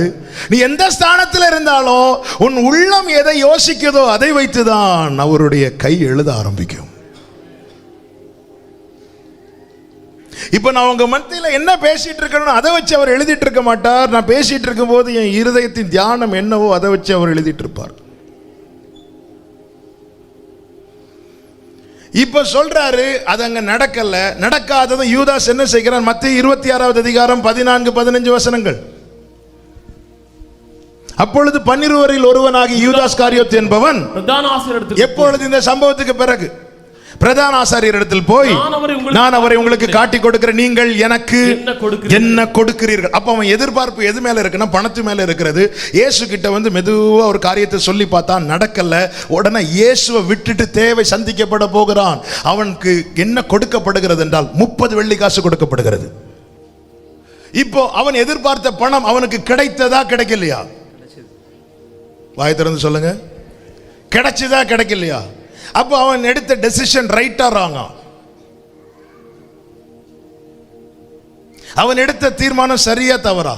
நீ எந்த ஸ்தானத்தில் இருந்தாலும் உன் உள்ளம் எதை யோசிக்கிறதோ அதை வைத்துதான் அவருடைய கை எழுத ஆரம்பிக்கும். இப்ப நான் உங்க மத்தியில் என்ன பேசிட்டு இருக்கணும் அதை வச்சு அவர் எழுதிட்டு இருக்க மாட்டார். நான் பேசிட்டு இருக்கும் போது என் இருதயத்தின் தியானம் என்னவோ அதை வச்சு அவர் எழுதிட்டு இருப்பார். இப்ப சொல்றாரு அது அங்க நடக்கல. நடக்காதது யூதாஸ் என்ன செய்கிறான்? மத்தேயு 26வது அதிகாரம் 14-15 வசனங்கள். அப்பொழுது 12 ஒருவனாகி யூதாஸ் காரியோத்து என்பவன் பிரதான ஆசாரியரிடத்தில், எப்பொழுது இந்த சம்பவத்துக்கு பிறகு பிரதான ஆசாரியர் இடத்தில் போய் நான் அவரை உங்களுக்கு காட்டி கொடுக்கிறேன், நீங்கள் எனக்கு என்ன கொடுக்கிறீர்கள். அப்ப அவன் எதிர்பார்ப்பு எது மேல இருக்குன்னா பணத்து மேல இருக்கிறது. இயேசு கிட்ட வந்து மெதுவா ஒரு காரியத்தை சொல்லி பார்த்தா நடக்கல. உடனே இயேசுவை விட்டுட்டு தேவை சந்திக்கப்பட போகிறான். அவனுக்கு என்ன கொடுக்கப்படுகிறது என்றால் 30 வெள்ளி காசு கொடுக்கப்படுகிறது. இப்போ அவன் எதிர்பார்த்த பணம் அவனுக்கு கிடைத்ததா கிடைக்கலையா? வாய் திறந்து சொல்லுங்க, கிடைச்சதா கிடைக்கலையா? அப்போ அவன் எடுத்த டெசிஷன் ரைட்டா ராங்கா? அவன் எடுத்த தீர்மானம் சரியா தவறா?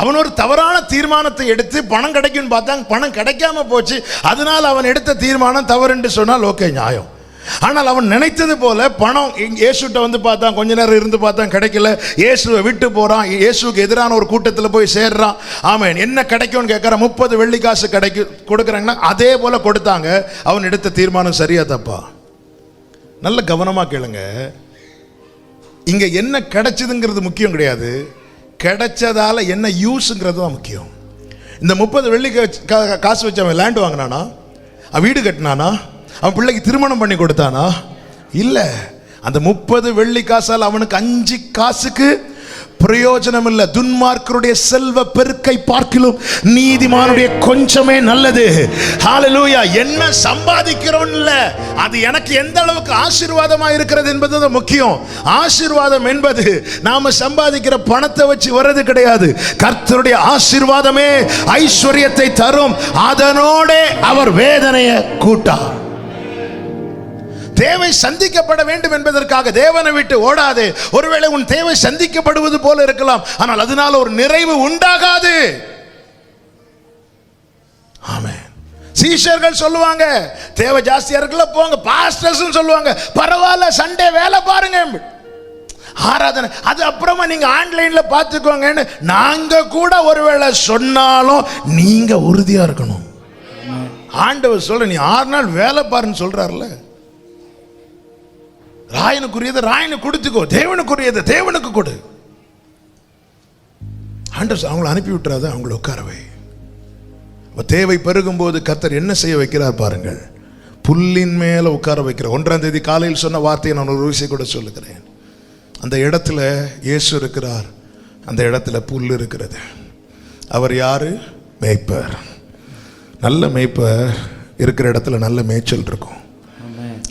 அவன் ஒரு தவறான தீர்மானத்தை எடுத்து பணம் கிடைக்கும் பார்த்தாங்க, பணம் கிடைக்காம போச்சு. அதனால அவன் எடுத்த தீர்மானம் தவறு என்று சொன்னால் ஓகே, நியாயம். ஆனால் அவன் நினைத்தது போல பணம் இயேசுட்ட வந்து பார்த்தான், கொஞ்ச நேரம் இருந்து பார்த்தான், கிடைக்கல. இயேசுவை விட்டு போறான், இயேசுக்கு எதிரான ஒரு கூட்டத்தில் போய் சேர்றான். ஆமென். என்ன கிடைக்கும்னு கேட்கறான். 30 வெள்ளி காசு கொடுக்குறாங்கன்னா அதே போல கொடுத்தாங்க. அவன் எடுத்த தீர்மானம் சரியா தப்பா? நல்ல கவனமா கேளுங்க. இங்க என்ன கிடைச்சதுங்கிறது முக்கியம் கிடையாது, கிடைச்சதால என்ன யூஸ்ங்கிறது தான் முக்கியம். இந்த 30 வெள்ளி காசு வச்சு அவன் லேண்ட் வாங்கினானா? அவன் வீடு கட்டினானா? அவன் பிள்ளைக்கு திருமணம் பண்ணி கொடுத்தானா? இல்ல. அந்த 30 வெள்ளி காசால் அவனுக்கு 5 காசுக்கு பிரயோஜனம் இல்லை. துன்மார்க்கருடைய செல்வ பெருக்கை பார்க்கிலும் நீதிமானுடைய கொஞ்சமே நல்லது. ஹalleluya. என்ன சம்பாதிக்கிறோம் இல்ல, அது எனக்கு எந்த அளவுக்கு ஆசீர்வாதமா இருக்கிறது என்பது முக்கியம். ஆசீர்வாதம் என்பது நாம சம்பாதிக்கிற பணத்தை வச்சு வர்றது கிடையாது. கர்த்தருடைய ஆசீர்வாதமே ஐஸ்வர்யத்தை தரும், அதனோட அவர் வேதனையை கூட்டார். தேவை சந்திக்கப்பட வேண்டும் என்பதற்காக தேவனை விட்டு ஓடாதே. ஒருவேளை உன் தேவை சந்திக்கப்படுவது போல இருக்கலாம், ஆனால் அதனால ஒரு நிறைவு உண்டாகாது. ஆமென். சீஷர்கள் சொல்லுவாங்க, தேவை ஜாஸ்தியா இருக்குல்ல, போங்க. பாஸ்டர்ஸ் சொல்லுவாங்க, பரவாயில்ல சண்டே வேலை பாருங்க, ஆராதனை அது அப்புறமா நீங்க ஆன்லைன்ல பார்த்துக்கோங்கன்னு நாங்க கூட ஒருவேளை சொன்னாலும் நீங்க உறுதியா இருக்கணும். ஆண்டவர் சொல்ற, நீ 6 நாள் வேலை பாருன்னு சொல்றாருல. ராயனுக்குரியதை ராயனு கொடுத்துக்கோ, தேவனுக்குரியதை தேவனுக்கு கொடு. ஆண்டவர் அவங்களை அனுப்பி விட்டுறாத, அவங்களை உட்காரவை. தேவை பெருகும் போது கர்த்தர் என்ன செய்ய வைக்கிறார் பாருங்கள். புல்லின் மேல உட்கார வைக்கிறார். 1ஆம் தேதி காலையில் சொன்ன வார்த்தையை நான் ஒரு விஷயம் கூட சொல்லுகிறேன். அந்த இடத்துல இயேசு இருக்கிறார், அந்த இடத்துல புல் இருக்கிறது. அவர் யாரு? மேய்ப்பர். நல்ல மேய்ப்பர் இருக்கிற இடத்துல நல்ல மேய்ச்சல் இருக்கும்.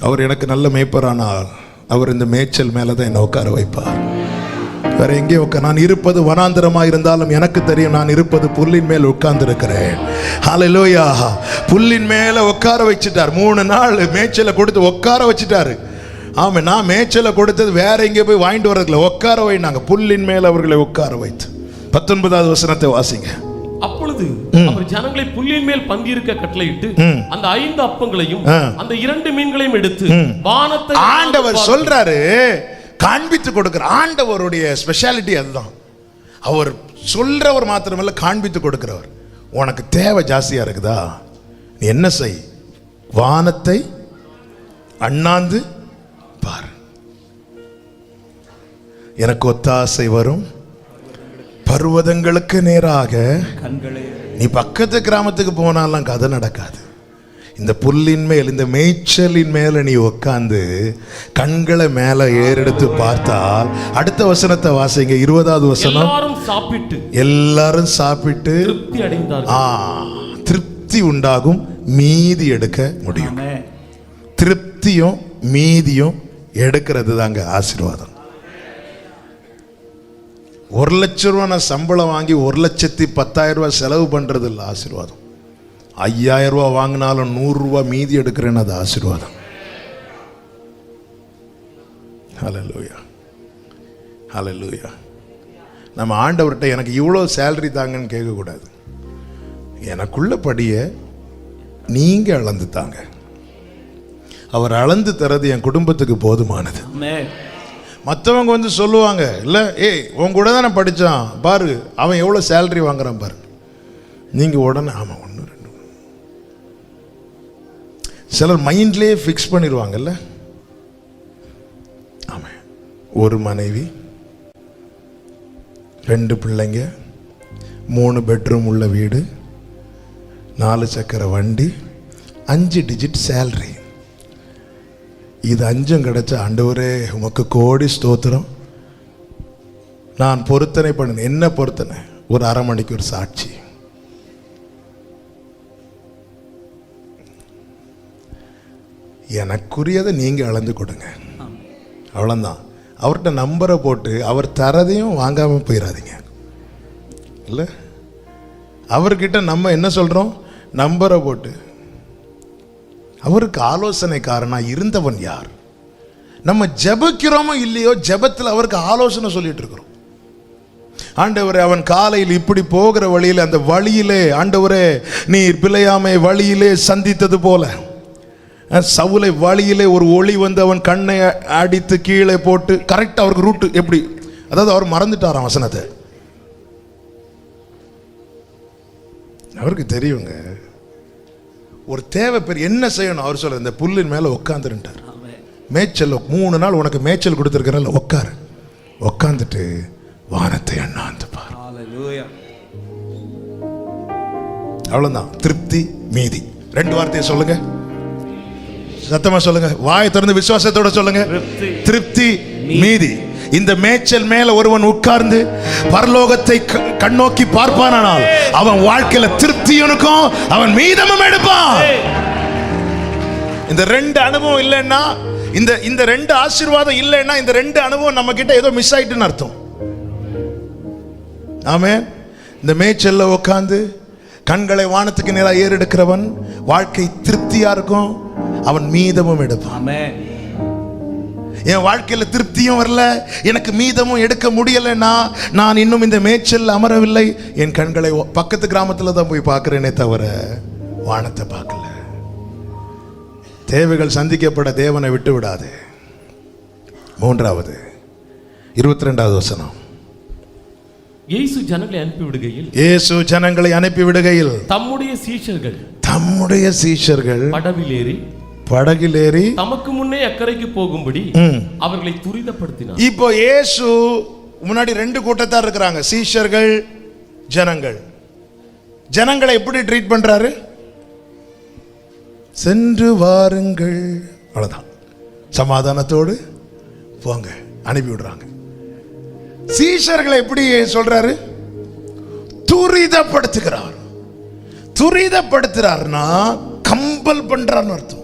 அவர் எனக்கு நல்ல மேய்ப்பரானால் அவர் இந்த மேய்ச்சல் மேலதான் என்னை உட்கார வைப்பார். வேற எங்கேயும் உட்கார். நான் இருப்பது வனாந்தரமா இருந்தாலும் எனக்கு தெரியும் நான் இருப்பது புல்லின் மேல் உட்கார்ந்து இருக்கிறேன். ஹல்லேலூயா. புல்லின் மேல உட்கார வச்சுட்டார். 3 நாள் மேய்ச்சலை கொடுத்து உட்கார வச்சுட்டாரு. ஆமா, நான் மேய்ச்சலை கொடுத்தது வேற எங்கே போய் வாங்கிட்டு வர்றதுல உட்கார வைனாங்க. புல்லின் மேல் அவர்களை உட்கார வைத்து. 19வது வசனத்தை வாசிங்க. அப்பொழுது அவர் ஜனங்களை புல்லின் மேல் பந்தியிருக்க கட்டளையிட்டு அந்த 5 அப்பங்களையும் அந்த 2 மீன்களையும் எடுத்து வானத்தை ஆண்டவர் சொல்றாரு, காண்பித்து கொடுக்கிற. ஆண்டவருடைய ஸ்பெஷாலிட்டி அதுதான். அவர் சொல்றவர் மாத்திரமல்ல, காண்பித்து கொடுக்கிறவர். உனக்கு தேவை ஜாஸ்தியா இருக்குதா, நீ என்ன செய், வானத்தை அண்ணாந்து பார், எனக்கு ஒத்தாசை வரும் பர்வதங்களுக்கு நேராக கண்களை. நீ பக்கத்து கிராமத்துக்கு போனாலும் கதை நடக்காது. இந்த புல்லின் மேல், இந்த மேய்ச்சலின் மேல நீ உட்கார்ந்து கண்களை மேல ஏறெடுத்து பார்த்தால், அடுத்த வசனத்தை வாசிங்க. 20வது வசனம். எல்லாரும் சாப்பிட்டு திருப்தி அடைந்தார்கள். திருப்தி உண்டாகும், மீதி எடுக்க முடியும். திருப்தியும் மீதியும் எடுக்கிறது தாங்க ஆசீர்வாதம். 1 லட்சம் ரூபா நான் சம்பளம் வாங்கி 1,10,000 ரூபாய் செலவு பண்றது இல்லை ஆசீர்வாதம். 5,000 ரூபாய் வாங்கினாலும் 100 ரூபாய் மீதி எடுக்கிறேன்னு அது ஆசீர்வாதம். ஹல்லேலூயா, ஹல்லேலூயா. நம்ம ஆண்டவர்கிட்ட எனக்கு இவ்வளோ சேலரி தாங்கன்னு கேட்கக்கூடாது. எனக்குள்ள படிய நீங்க அளந்து தாங்க. அவர் அளந்து தரது என் குடும்பத்துக்கு போதுமானது. மற்றவங்க வந்து சொல்லுவாங்க, இல்லை ஏய் உன் கூட தானே படித்தான் பாரு, அவன் எவ்வளோ சேலரி வாங்குறான் பாரு. நீங்கள் உடனே ஆமாம் 1 2. சிலர் மைண்ட்லேயே ஃபிக்ஸ் பண்ணிடுவாங்கல்ல. ஆமாம், 1 மனைவி, 2 பிள்ளைங்க, 3 பெட்ரூம் உள்ள வீடு, 4 சக்கர வண்டி, 5 டிஜிட் சேலரி. இது 5 கிடைச்ச ஆண்டவரே உமக்கு கோடி ஸ்தோத்திரம். நான் பொருத்தனை பண்ணேன். என்ன பொருத்தனை? ஒரு அரை மணிக்கு ஒரு சாட்சி. எனக்குரியதை நீங்க அளந்து கொடுங்க, அவ்வளோதான். அவர்கிட்ட நம்பரை போட்டு அவர் தரதையும் வாங்காம போயிடாதீங்க. இல்லை, அவர்கிட்ட நம்ம என்ன சொல்றோம்? நம்பரை போட்டு. அவருக்கு ஆலோசனைக்காரனா இருந்தவன் யார்? நம்ம ஜெபிக்கிறோமோ இல்லையோ, ஜெபத்தில் அவருக்கு ஆலோசனை சொல்லிட்டு இருக்கிறோம். ஆண்டவரே, அவன் காலையில் இப்படி போகிற வழியில், அந்த வழியிலே ஆண்டவரே நீர் பிழையாமை வழியிலே சந்தித்தது போல, சவுலை வழியிலே ஒரு ஒளி வந்து அவன் கண்ணை அடித்து கீழே போட்டு கரெக்டாக அவருக்கு ரூட்டு எப்படி, அதாவது அவர் மறந்துட்டாராம் வசனத்தை. அவருக்கு தெரியுங்க ஒரு தேவை பேர் என்ன செய்யணும். அவர் சொல்ற இந்த புல்லின் மேலே உட்காந்துருட்டார். மேய்ச்சல் 3 நாள் உனக்கு மேய்ச்சல் கொடுத்துருக்கிறல்ல, உட்காரு. உட்காந்துட்டு வானத்தை அண்ணாந்து பார். அவ்வளவுதான். திருப்தி, மீதி. 2 வார்த்தையை சொல்லுங்க, சத்தமா சொல்லுங்க, வாய் திறந்து விசுவாசத்தோட சொல்லுங்க. திருப்தி, மீதி. இந்த மேய்ச்சல் மேல ஒருவன் உட்கார்ந்து பரலோகத்தை கண்ணோக்கி பார்ப்பானால் அவன் வாழ்க்கையில திருப்தியும் அவன் மீதமும் எடுப்பான். இந்த 2 அனுபவம் இல்லைன்னா, இந்த 2 ஆசீர்வாதம் இல்லைன்னா, இந்த 2 அனுபவம் நம்ம கிட்ட ஏதோ மிஸ் ஆயிட்டுன்னு அர்த்தம். ஆமென். இந்த மேய்ச்சல்ல உட்கார்ந்து கண்களை வானத்துக்கு நேராக ஏறெடுக்கிறவன் வாழ்க்கை திருப்தியா இருக்கும், அவன் மீதமும் எடுப்பான். என் வாழ்க்கையில திருப்தியும் வரல, எனக்கு மீதமும் எடுக்க முடியலைன்னா நான் இன்னும் இந்த மேய்ச்சல் அமரவில்லை. என் கண்களை பக்கத்து கிராமத்தில் தான் போய் பார்க்கிறேனே தவிர வானத்தை பார்க்கல. தேவைகள் சந்திக்கப்பட தேவனை விட்டு விடாது. 3வது 22வது வசனம். இயேசு ஜனங்களை அனுப்பி விடுகையில் தம்முடைய சீஷர்கள் படகிலேறி தமக்கு முன்னே அக்கறைக்கு போகும்படி அவர்களை துரிதப்படுத்தினார். இப்போ இயேசு முன்னாடி 2 கூட்டத்தார் இருக்கிறாங்க, சீஷர்கள், ஜனங்கள். ஜனங்களை எப்படி ட்ரீட் பண்றாரு? சென்று வாருங்கள், அவ்வளவுதான், சமாதானத்தோடு போங்க, அனுப்பி விடுறாங்க. சீஷர்களை எப்படி சொல்றாரு? துரிதப்படுத்துகிறார். துரிதப்படுத்துறாருன்னா கம்பல் பண்றார்னு அர்த்தம்.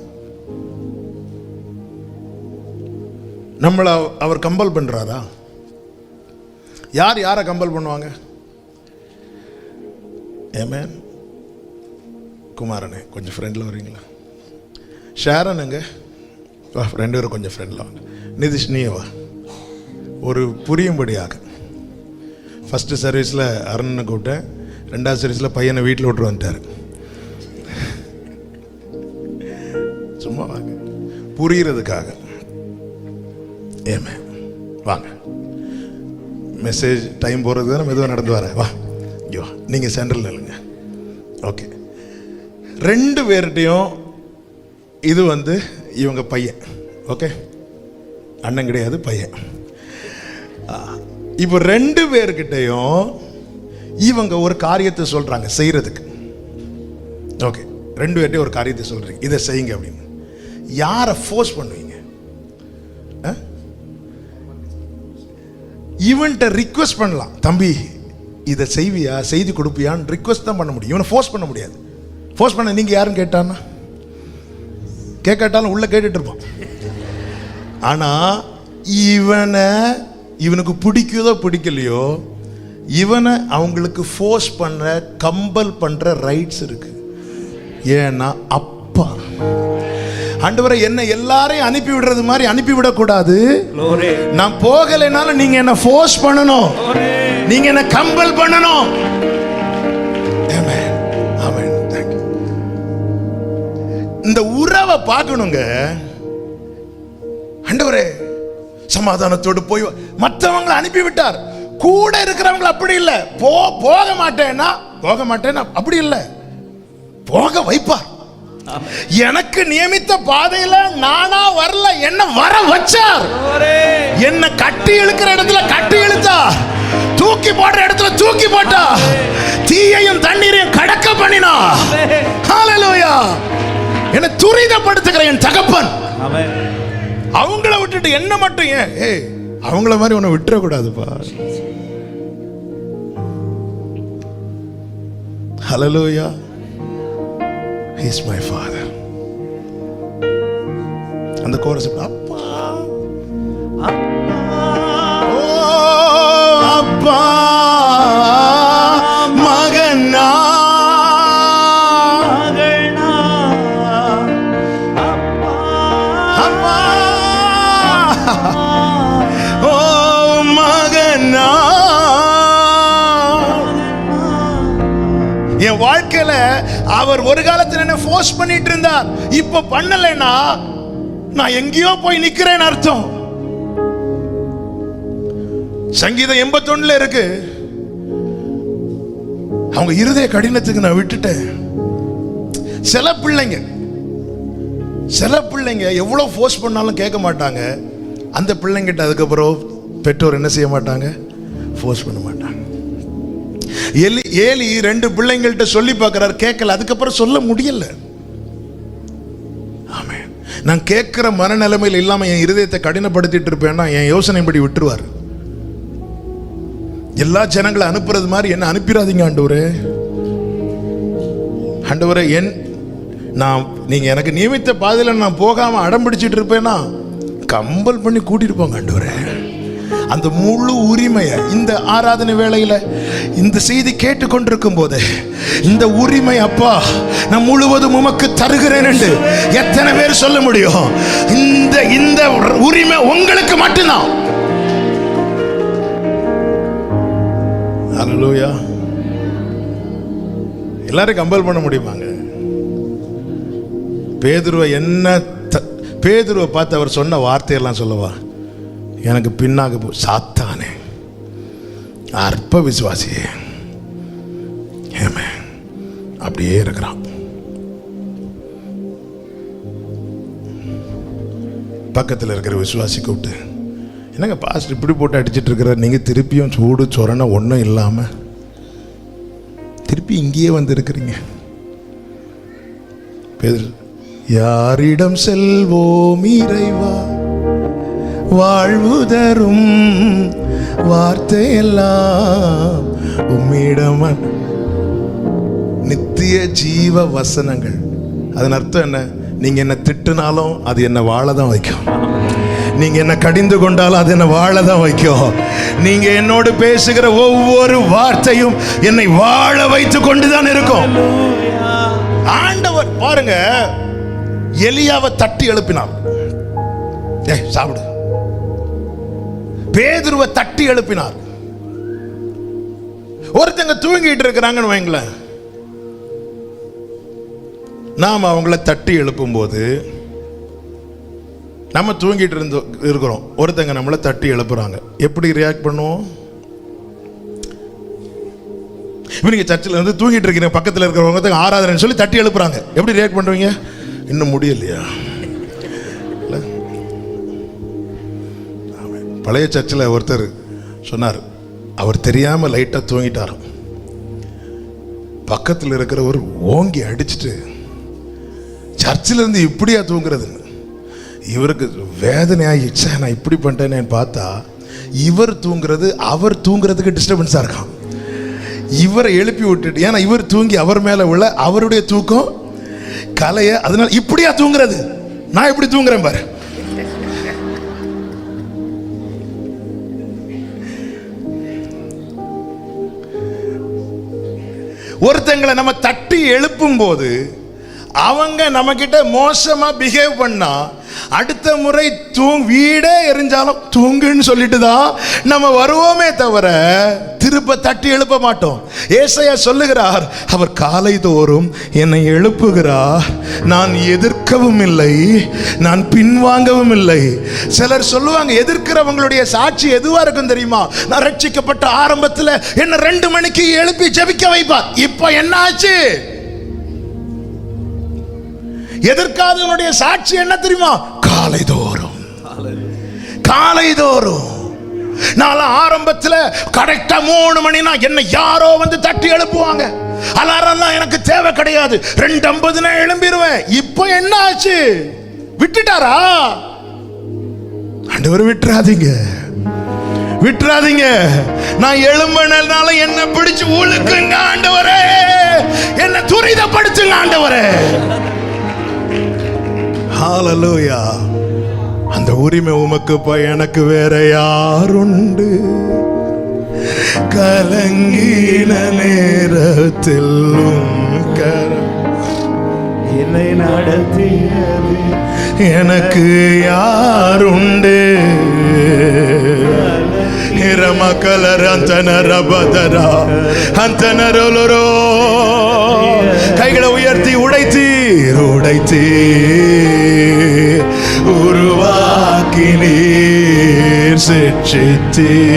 நம்மள அவர் கம்பல் பண்றாரா? யாரை கம்பல் பண்ணுவாங்க? ஆமென். குமாரனே கொஞ்சம் ஃப்ரெண்ட்ல வரீங்களா? ஷாரன் எங்க? 2 பேரும் கொஞ்சம் ஃப்ரெண்ட்ல வாங்க. நிதிஷ் நீ வா. ஒரு புரியும்படியாக, ஃபர்ஸ்ட் சர்வீஸில் அருணனை கூப்பிட்டேன், 2வது சர்வீஸில் பையனை வீட்டில் விட்டு வந்துட்டார். சும்மா வாங்க, புரிகிறதுக்காக. ஏமே வாங்க, மெசேஜ் டைம் போகிறது தானே, மெதுவாக நடந்து வர வா. ஐயோ, நீங்கள் சென்ட்ரல் இல்லைங்க. ஓகே, 2 பேர்கிட்டையும் இது வந்து இவங்க பையன். ஓகே, அண்ணன் கிடையாது, பையன். இப்போ 2 பேர்கிட்டையும் இவங்க ஒரு காரியத்தை சொல்றாங்க செய்யறதுக்கு. ஓகே, 2 பேர்கிட்டையும் ஒரு காரியத்தை சொல்றீங்க, இதை செய்யுங்க அப்படின்னு. யாரை ஃபோர்ஸ் பண்ணுவீங்க? இவன்கிட்ட ரிக்வெஸ்ட் பண்ணலாம், தம்பி இதை செய்வியா, செய்தி கொடுப்பியான்னு ரிக்வெஸ்ட் தான் பண்ண முடியும். இவனை ஃபோர்ஸ் பண்ண முடியாது. ஃபோர்ஸ் பண்ண நீங்க யாரும் கேட்டான்னா, கேட்காட்டாலும் உள்ள கேட்டுட்டு இருப்பான். ஆனா இவனுக்கு பிடிக்குதோ பிடிக்கலையோ, இவனை அவங்களுக்கு ஃபோர்ஸ் பண்ண, கம்பல் பண்ற ரைட்ஸ் இருக்கு. ஏன்னா அப்பா ஆண்டவரே என்ன எல்லாரையும் அனுப்பி விடுறது மாதிரி அனுப்பி விடக்கூடாது. நான் போகலைனாலும் நீங்க என்ன ஃபோர்ஸ் பண்ணணும், நீங்க என்ன கம்பல் பண்ணணும். ஆமென், ஆமென். Thank you. இந்த உறவை பார்க்கணுங்க. ஆண்டவரே சமாதானத்தோடு போய் மற்றவங்களை அனுப்பி விட்டார். கூட இருக்கிறவங்க அப்படி இல்லை, போக மாட்டேன்னா அப்படி இல்லை, போக வைப்பார். எனக்கு நியமித்த பாதையில நானா வரல, என்ன வர வச்சார். என்ன கட்டி இழுக்கிற இடத்துல கட்டி இழுத்தா, தூக்கி போடுற இடத்துல தூக்கி போட்டா, தீயையும் தண்ணீரையும் கடக்க பண்ணினா. ஹல்லேலூயா. என்ன துரிதப்படுத்துகிற என் தகப்பன். அவங்கள விட்டுட்டு என்ன மட்டும் ஏன்? அவங்கள மாதிரி உன்னை விட்டுற கூடாதுப்பா. ஹல்லேலூயா. He is my father. அந்த கோரஸ் அப்பா ஓ அப்பா மகனா அப்பா ஓ மகனா. என் வாழ்க்கையில அவர் ஒரு காலத்துல என்ன ஃபோர்ஸ் பண்ணிட்டு இருந்தார். இப்ப பண்ணலைன்னா நான் எங்கேயோ போய் நிக்கிறேன் அர்த்தம். சங்கீதம் 81 இருக்கு, அவங்க இருதய கடினத்துக்கு நான் விட்டுட்டேன். சில பிள்ளைங்க எவ்வளவு ஃபோர்ஸ் பண்ணாலும் கேட்க மாட்டாங்க. அந்த பிள்ளைங்கிட்ட அதுக்கப்புறம் பெற்றோர் என்ன செய்ய மாட்டாங்க? ஃபோர்ஸ் பண்ண மாட்டாங்க. ஏலி 2 பிள்ளைங்கள்ட்ட சொல்லி பார்க்கிறார், கேட்கல. அதுக்கப்புறம் சொல்ல முடியல. ஆமென். நான் கேட்கிற மனநிலைமையில் இல்லாம என் இருதயத்தை கடினப்படுத்திட்டு இருப்பேன்னா என் யோசனைப்படி விட்டுருவார். எல்லா ஜனங்களை அனுப்புறது மாதிரி என்ன அனுப்பிடாதீங்க ஆண்டவரே. ஆண்டவரே, நீங்க எனக்கு நியமித்த பாதையில நான் போகாம அடம் பிடிச்சிட்டு இருப்பேன்னா கம்பல் பண்ணி கூட்டிட்டு போங்க ஆண்டவரே. அந்த முழு உரிமையை இந்த ஆராதனை வேளையில இந்த செய்தி கேட்டுக்கொண்டிருக்கும் போது இந்த உரிமை அப்பா நான் முழுவதும் உமக்கு தருகிறேன் என்று எத்தனை பேர் சொல்ல முடியும்? இந்த உரிமை உங்களுக்கு மட்டும்தான். ஹல்லேலூயா. எல்லாரும் கம்பல் பண்ண முடியுமாங்க? பேதுருவை பார்த்து அவர் சொன்ன வார்த்தையெல்லாம் சொல்லவா? எனக்கு பின்னாக சாத்தானே, அற்ப விசுவாசியே, அப்படியே இருக்கிறான். பக்கத்தில் இருக்கிற விசுவாசி கூப்பிட்டு, என்னங்க பாஸ்டர் இப்படி போட்டு அடிச்சிட்டு இருக்கிறார், நீங்க திருப்பியும் சூடு சொரணை ஒன்றும் இல்லாம திருப்பி இங்கேயே வந்து இருக்கிறீங்க. யாரிடம் செல்வோம் இறைவா, வாழ்வு தரும் வார்த்தையெல்லாம் உம்மிடம், நித்திய ஜீவ வசனங்கள். அதன் அர்த்தம் என்ன? நீங்க என்ன திட்டுனாலும் அது என்ன வாழதான் வைக்கும். நீங்க என்ன கடிந்து கொண்டாலும் அது என்ன வாழதான் வைக்கும். நீங்க என்னோடு பேசுகிற ஒவ்வொரு வார்த்தையும் என்னை வாழ வைத்து கொண்டுதான் இருக்கும். ஆண்டவர் பாருங்க, எலியாவை தட்டி எழுப்பினார், சாப்பிடு. பேதுருவை தட்டி எழுப்பினார். ஒருத்தங்க தூங்கிட்டு இருக்கிறாங்கன்னு வைங்களேன், நாம் அவங்கள தட்டி எழுப்பும் போது நம்ம தூங்கிட்டு இருக்கிறோம், ஒருத்தங்க நம்மளை தட்டி எழுப்புறாங்க, எப்படி ரியாக்ட் பண்ணுவோம்? இப்போ நீங்க சர்ச்சில் வந்து தூங்கிட்டு இருக்கிற பக்கத்தில் இருக்கிறவங்க ஆராதனை சொல்லி தட்டி எழுப்புறாங்க, எப்படி ரியாக்ட் பண்ணுவீங்க? இன்னும் முடியலையா? பழைய சர்ச்சில் ஒருத்தர் சொன்னார், அவர் தெரியாம லைட்டா தூங்கிட்டார். பக்கத்தில் இருக்கிறவர் ஓங்கி அடிச்சுட்டு, சர்ச்சில் இருந்து இப்படியா தூங்குறதுன்னு. இவருக்கு வேதனையாகிடுச்சா, நான் இப்படி பண்ணிட்டேன்னு பார்த்தா இவர் தூங்குறது அவர் தூங்குறதுக்கு டிஸ்டர்பன்ஸா இருக்கான். இவரை எழுப்பி விட்டுட்டு, ஏன்னா இவர் தூங்கி அவர் மேல உள்ள அவருடைய தூக்கம் கலைய, அதனால இப்படியா தூங்குறது, நான் இப்படி தூங்குறேன் பாரு. ஒருத்தங்களை நம்ம தட்டி எழுப்பும் போது அவங்க நம்ம கிட்ட மோசமா பிஹேவ் பண்ணா அடுத்த முறை வீடே எரிஞ்சாலும் தூங்குன்னு சொல்லிட்டு தான் நம்ம வருவோமே தவிர திருப்ப தட்டி எழுப்ப மாட்டோம். ஏசாயா சொல்லுகிறார், அவர் காலை தோறும் என்னை எழுப்புகிறார், நான் எதிர்க்கவும் இல்லை, நான் பின்வாங்கவும் இல்லை. சிலர் சொல்லுவாங்க, எதிர்க்கிறவங்களுடைய சாட்சி எதுவா இருக்கும் தெரியுமா? நான் ரட்சிக்கப்பட்ட ஆரம்பத்தில் என்ன 2 மணிக்கு எழுப்பி ஜெபிக்க வைப்பார். இப்ப என்ன ஆச்சு? எதிர்க்காதவனுடைய சாட்சி என்ன தெரியுமா? காலை தோறும் நான் ஆரம்பத்தில் கரெக்டா 3 மணினா என்ன யாரோ வந்து தட்டி எழுப்புவாங்க. அலாரம் எனக்கு தேவை கிடையாது, 2:50 எழும்பிடுவேன். இப்போ என்ன ஆச்சு? விட்டுட்டாரா? ஆண்டவரை விட்டுறாதீங்க, விட்டுறாதீங்க. நான் எழும்பினால என்ன பிடிச்சு உழுக்குங்க ஆண்டவரே, என்ன துரிதப்படுத்துங்க ஆண்டவரே. ஹalleluya. அந்த உரிமை உமக்கு எனக்கு வேற யாருண்டு? கலங்கின நேரத்தில் என்னை நடத்தியது எனக்கு யாருண்டு? மக்களர் அந்தனரபதரா அந்தனரோலரோ கைகளை உயர்த்தி உடைத்தீர் உடைத்தீர் உருவாக்கினீர் சிற்றித்தீர்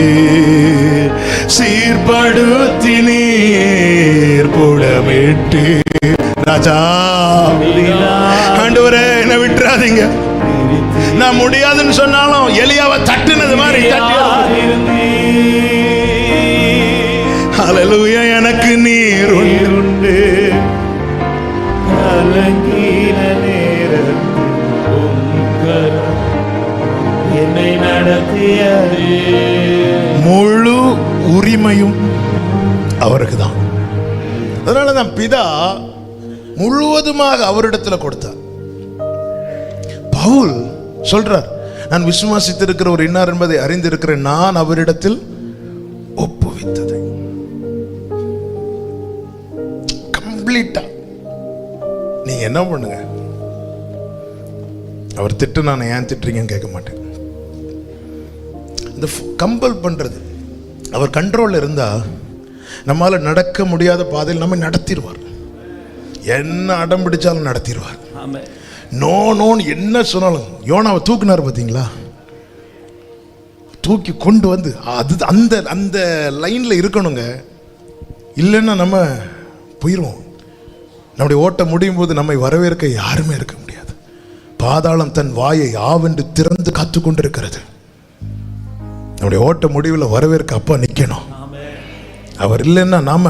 சீர்படுத்தினீர் புடமிட்டு ராஜா. ஆண்டவரே என்ன விட்டுறாதீங்க. நான் முடியாதுன்னு சொன்னாலும் எலியாவை தட்டுனது மாதிரி ஹல்லேலூயா. எனக்கு நீர் உண்டு என்னை நடத்தியது. முழு உரிமையும் அவருக்கு தான். அதனாலதான் பிதா முழுவதுமாக அவரிடத்துல கொடுத்தார். பவுல் சொல்றார், நான் விசுவாசித்திருக்கிற ஒரு இன்னார் என்பதை அறிந்திருக்கிறேன், நான் அவரிடத்தில் ஒப்புவித்ததை கம்ப்ளீட்டா. நீங்க என்ன பண்ணுங்க, அவர் திட்டு நான் ஏன் திட்டுறீங்கன்னு கேட்க மாட்டேன். இந்த கம்பல் பண்றது, அவர் கண்ட்ரோல் இருந்தா நம்மால நடக்க முடியாத பாதையில் நம்ம நடத்திடுவார். என்ன அடம் பிடிச்சாலும் நடத்திடுவார். நோ நோன்னு என்ன சொன்னாலும். யோனாவை தூக்குனார் பார்த்தீங்களா, தூக்கி கொண்டு வந்து அது அந்த அந்த லைன்ல இருக்கணுங்க. இல்லைன்னா நம்ம போயிடுவோம். நம்முடைய ஓட்டம் முடியும் போது நம்மை வரவேற்க யாருமே இருக்க முடியாது. பாதாளம் தன் வாயை ஆவென்று திறந்து காத்து கொண்டிருக்கிறது. நம்முடைய ஓட்ட முடிவில் வரவேற்க அப்பா நிற்கணும். அவர் இல்லைன்னா நாம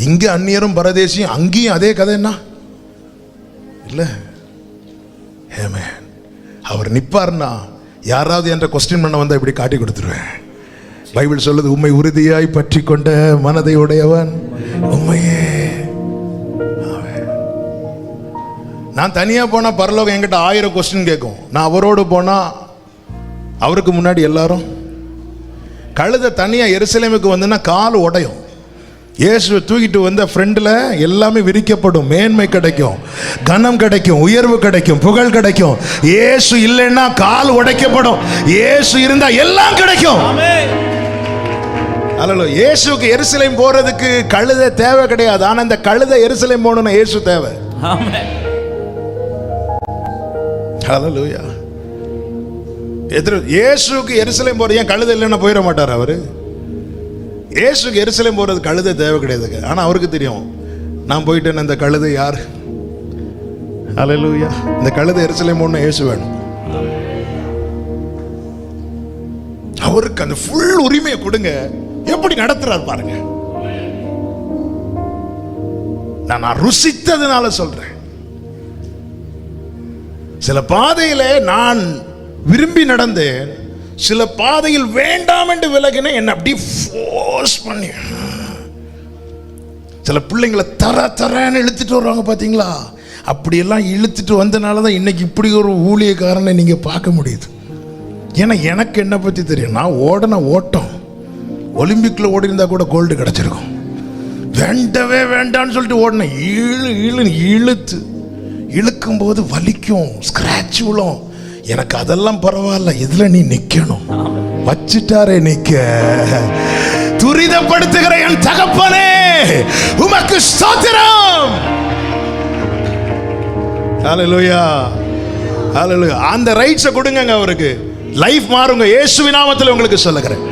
இங்க அந்நியரும் பரதேசியும் அங்கேயும் அதே கதை என்ன இல்லை. அவர் நிப்பார்னா யாராவது என்ற கொஸ்டின் பண்ண வந்தா இப்படி காட்டி கொடுத்துருவேன். பைபிள் சொல்லுது, உம்மை உறுதியாய் பற்றி கொண்ட மனதை உடையவன் உண்மையே. நான் தனியா போனா பரலோகம் என்கிட்ட 1000 கொஸ்டின் கேட்கும். நான் அவரோடு போனா அவருக்கு முன்னாடி எல்லாரும். கழுத தனியா எருசலேமுக்கு வந்துன்னா கால் உடையும். இயேசுவை தூக்கிட்டு வந்த ஃப்ரெண்டில் எல்லாமே விரிக்கப்படும். மேன்மை கிடைக்கும், கனம் கிடைக்கும், உயர்வு கிடைக்கும், புகழ் கிடைக்கும். இயேசு இல்லைன்னா கால் உடைக்கப்படும். இயேசு இருந்தா எல்லாம் கிடைக்கும். அல்ல, இயேசுக்கு எருசலேம் போறதுக்கு கழுதை தேவை கிடையாது. ஆனா இந்த கழுதை எருசலேம் போகணும்னா இயேசு தேவை. ஹல்லேலூயா. இயேசுக்கு எருசலேம் போற ஏன் கழுதை இல்லைன்னா போயிட மாட்டார் அவரு. இயேசுக்கு எருசலேம் போறது கழுதை தேவை கிடையாதுங்க. ஆனா அவருக்கு தெரியும், நான் போயிட்டேன், இந்த கழுதை யார்? ஹல்லேலூயா. இந்த கழுதை எருசலேம் போன இயேசு வேணும். அவருக்கு அந்த ஃபுல் உரிமையை கொடுங்க. எப்படி நடத்துறார் பாருங்க. நான் ருசித்ததுனால சொல்றேன். சில பாதையில நான் விரும்பி நடந்தேன், சில பாதையில் வேண்டாம் என்று விலகினேன். என்ன அப்படி ஃபோர்ஸ் பண்ணி சில பிள்ளைங்களை தரன்னு இழுத்துட்டு வருவாங்க பார்த்தீங்களா? அப்படியெல்லாம் இழுத்துட்டு வந்தனால தான் இன்னைக்கு இப்படி ஒரு ஊழியக்காரனை நீங்க பார்க்க முடியுது. ஏன்னா எனக்கு என்ன பற்றி தெரியும். நான் ஓடின ஓட்டம் ஒலிம்பிக்ல ஓடி இருந்தா கூட கோல்டு கிடைச்சிருக்கும். வேண்டவே வேண்டான்னு சொல்லிட்டு ஓடின இழுத்து இழுக்கும் போது வலிக்கும், ஸ்கிராட்ச் விழும். எனக்கு அதெல்லாம் பரவாயில்ல, இதுல நீ நிக்கணும். வச்சிட்டாரே நிக்க. துரிதப்படுத்துகிற என் தகப்பனே உமக்கு ஸ்தோத்திரம். ஹல்லேலூயா, ஹல்லேலூயா. அந்த ரைட்ஸை கொடுங்க அவருக்கு. லைஃப் மாறுங்க. இயேசுவின் நாமத்தில் உங்களுக்கு சொல்லுகிறேன்.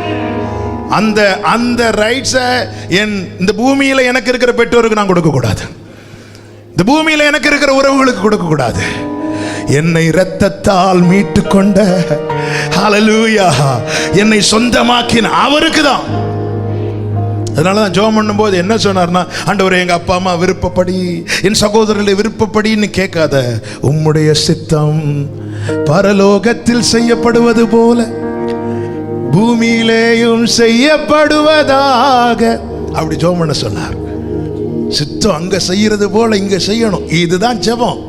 அந்த அந்த ரைட்ஸை இந்த பூமியில எனக்கு இருக்கிற பெற்றோருக்கு நான் கொடுக்க கூடாது. இந்த பூமியில எனக்கு இருக்கிற உறவுகளுக்கு கொடுக்க கூடாது. என்னை இரத்தத்தால் மீட்டு கொண்ட, ஹல்லேலூயா, என்னை சொந்தமாக்கின அவருக்கு தான். அதனாலதான் ஜெபம் பண்ணும்போது என்ன சொன்னார்னா, ஆண்டவரே எங்க அப்பா அம்மா விருப்பப்படி, என் சகோதரர்களை விருப்பப்படின்னு கேட்காத, உம்முடைய சித்தம் பரலோகத்தில் செய்யப்படுவது போல பூமியிலேயும் செய்யப்படுவதாக. அப்படி ஜெபம் பண்ண சொன்னார். சித்தம் அங்க செய்யறது போல இங்க செய்யணும். இதுதான் ஜெபம்.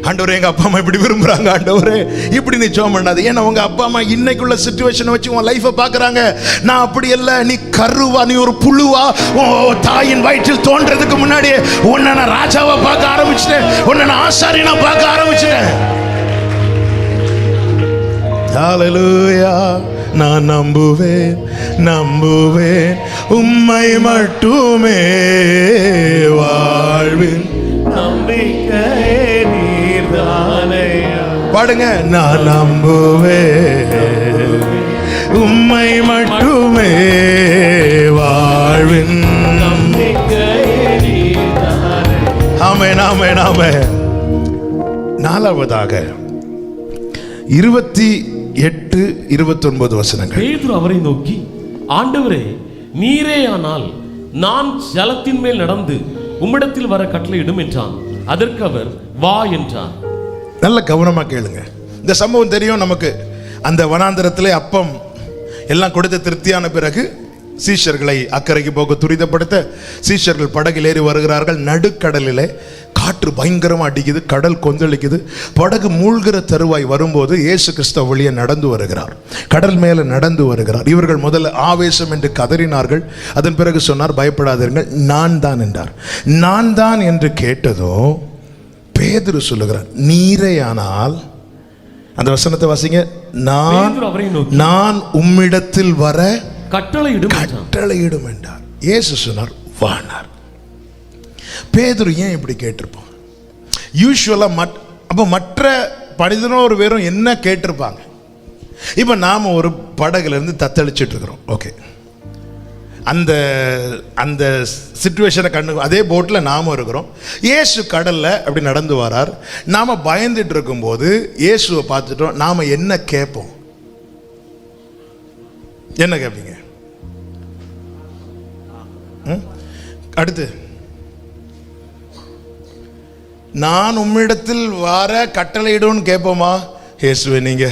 ஆண்டவரே, எங்க அப்பா அம்மா இப்படி விரும்புறாங்க, ஆண்டவரே இப்படி நீ ஜெபம் பண்ணாது. ஏன்னா உங்க அப்பா அம்மா இன்னைக்குள்ள சிச்சுவேஷனை வச்சு உன் லைஃபை பாக்குறாங்க. நான் அப்படி இல்ல, நீ கருவா, நீ ஒரு புழுவா, தாயின் வயிற்றில் தோன்றதுக்கு முன்னாடியே உன்னை நான் ராஜாவை பார்க்க ஆரம்பிச்சிட்டேன், உன்னை நான் ஆசாரியனா பார்க்க ஆரம்பிச்சிட்டேன். ஹல்லேலூயா. நான் நம்புவேன் நம்புவேன் உம்மை மட்டுமே வாழ்வின் நம்பிக்கை நீர்தானே. பாடுங்க. நான் நம்புவேன் உம்மை மட்டுமே வாழ்வின் நம்பிக்கை நீர்தானே. ஆமென் ஆமென் ஆமென். நாலாவதாக 28, 29 வசனங்கள். பேதுரு அவரை நோக்கி, ஆண்டவரே, நீரே ஆனால் நான் ஜலத்தின் மேல் நடந்து உம்மிடத்தில் வர கட்டளையிடும் என்றான். அதற்கு அவர், வா என்றார். நல்ல கவனமா கேளுங்க. இந்த சம்பவம் தெரியும் நமக்கு. அந்த வனாந்தரத்திலே அப்பம் எல்லாம் கொடுத்து திருப்தியான பிறகு சீஷர்களை அக்கறைக்கு போக துரிதப்படுத்த சீஷர்கள் படகில் ஏறி வருகிறார்கள். நடுக்கடலிலே காற்று பயங்கரமா அடிக்குது, கடல் கொந்தளிக்குது. படகு மூழ்கிற தருவாய் வரும்போது இயேசு கிறிஸ்து வழியே நடந்து வருகிறார், கடல் மேல நடந்து வருகிறார். இவர்கள் முதல்ல ஆவேசம் என்று கதறினார்கள். அதன் பிறகு சொன்னார், பயப்படாதீர்கள், நான் தான் என்றார். நான் தான் என்று கேட்டதும் பேதுரு சொல்லுகிறார், நீரேயானால், அந்த வசனத்தை வாசிங்க, நான் உம்மிடத்தில் வர கட்டளையிடும் என்றார். இயேசு சொன்னார், வானார். பேதுரு ஏன் இப்படி கேட்டிருப்பான்? யூசுவலா அப்ப மற்ற 11 பேரும் என்ன கேட்டிருப்பாங்க? இப்ப நாம ஒரு படகுல இருந்து தத்தளிச்சுட்டு இருக்கிறோம். ஓகே, அந்த அந்த சிச்சுவேஷனை அதே போட்ல நாம இருக்கிறோம். இயேசு கடல்ல அப்படி நடந்து வரார். நாம பயந்துட்டு இருக்கும்போது இயேசுவை பார்த்துட்டோம். நாம என்ன கேட்போம்? என்ன கேட்பீங்க? அடுத்து, நான் உம்மிடத்தில் வர கட்டளையிடுன்னு கேட்போமா? இயேசுவே நீங்க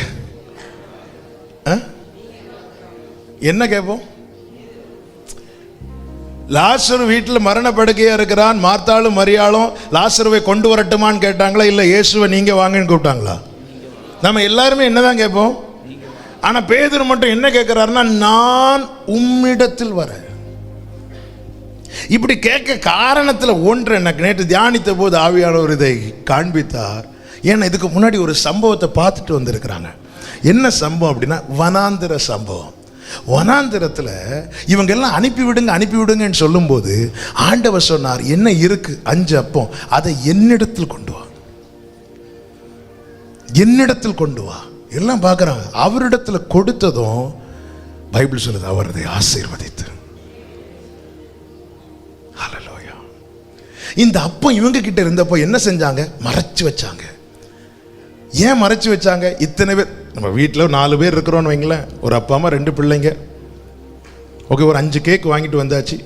என்ன கேட்போம்? லாசரு வீட்டில் மரண படுக்கையா இருக்கிறான். மார்த்தாளும் மரியாளும் லாசருவை கொண்டு வரட்டுமான்னு கேட்டாங்களா, இல்லை இயேசுவை நீங்க வாங்கன்னு கூப்பிட்டாங்களா? நம்ம எல்லாருமே என்னதான் கேட்போம். ஆனா பேதுரு மட்டும் என்ன கேட்கிறாருன்னா, நான் உம்மிடத்தில் வர. இப்படி கேட்க காரணத்தில் ஒன்று எனக்கு நேற்று தியானித்த போது ஆவியானவர் இதை காண்பித்தார். ஏன்னா இதுக்கு முன்னாடி ஒரு சம்பவத்தை பார்த்துட்டு வந்திருக்கிறாங்க. என்ன சம்பவம் அப்படின்னா, வனாந்திர சம்பவம். வனாந்திரத்தில் இவங்க எல்லாம் அனுப்பிவிடுங்கன்னு சொல்லும்போது ஆண்டவர் சொன்னார், என்ன இருக்கு? 5 அப்பம், அதை என்னிடத்தில் கொண்டு வா, என்னிடத்தில் கொண்டு வா. எல்லாம் பார்க்குறாங்க. அவரிடத்தில் கொடுத்ததும் பைபிள் சொல்லுது, அவர் அதை ஆசீர்வதித்து. ஹல்லேலூயா. இந்த அப்பம் இவங்க கிட்ட இருந்தப்போ என்ன செஞ்சாங்க? மறைச்சு வச்சாங்க. ஏன் மறைச்சு வச்சாங்க? இத்தனை பேர், நம்ம வீட்டில் 4 பேர் இருக்கிறோன்னு வைங்களேன், ஒரு அப்பா அம்மா 2 பிள்ளைங்க. ஓகே, ஒரு 5 கேக் வாங்கிட்டு வந்தாச்சு.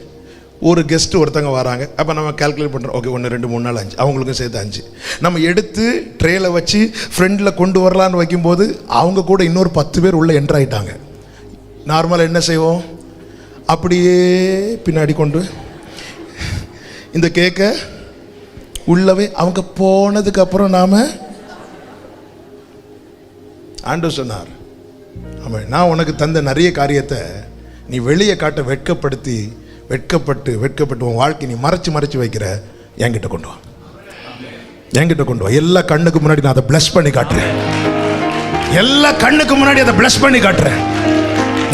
ஒரு கெஸ்ட்டு ஒருத்தங்க வராங்க. அப்போ நம்ம கால்குலேட் பண்ணுறோம். ஓகே, 1 2 3 4 5, அவங்களுக்கும் சேர்த்து 5. நம்ம எடுத்து ட்ரேயில் வச்சு ஃப்ரெண்டில் கொண்டு வரலான்னு வைக்கும்போது அவங்க கூட இன்னொரு 10 பேர் உள்ளே என்ட்ரு ஆகிட்டாங்க. நார்மலாக என்ன செய்வோம்? அப்படியே பின்னாடி கொண்டு இந்த கேக்கை உள்ளவே அவங்க போனதுக்கு அப்புறம் நாம, ஆண்டவர் சொன்னார், ஆமாம், நான் உனக்கு தந்த நிறைய காரியத்தை நீ வெளியே காட்ட வெட்கப்பட்டு உன் வாழ்க்கை நீ மறைச்சு வைக்கிற, என்கிட்ட கொண்டு வா, என்கிட்ட கொண்டு வா. எல்லா கண்ணுக்கு முன்னாடி நான் அதை பிளஸ் பண்ணி காட்டுறேன். எல்லா கண்ணுக்கு முன்னாடி அதை பிளஸ் பண்ணி காட்டுறேன்.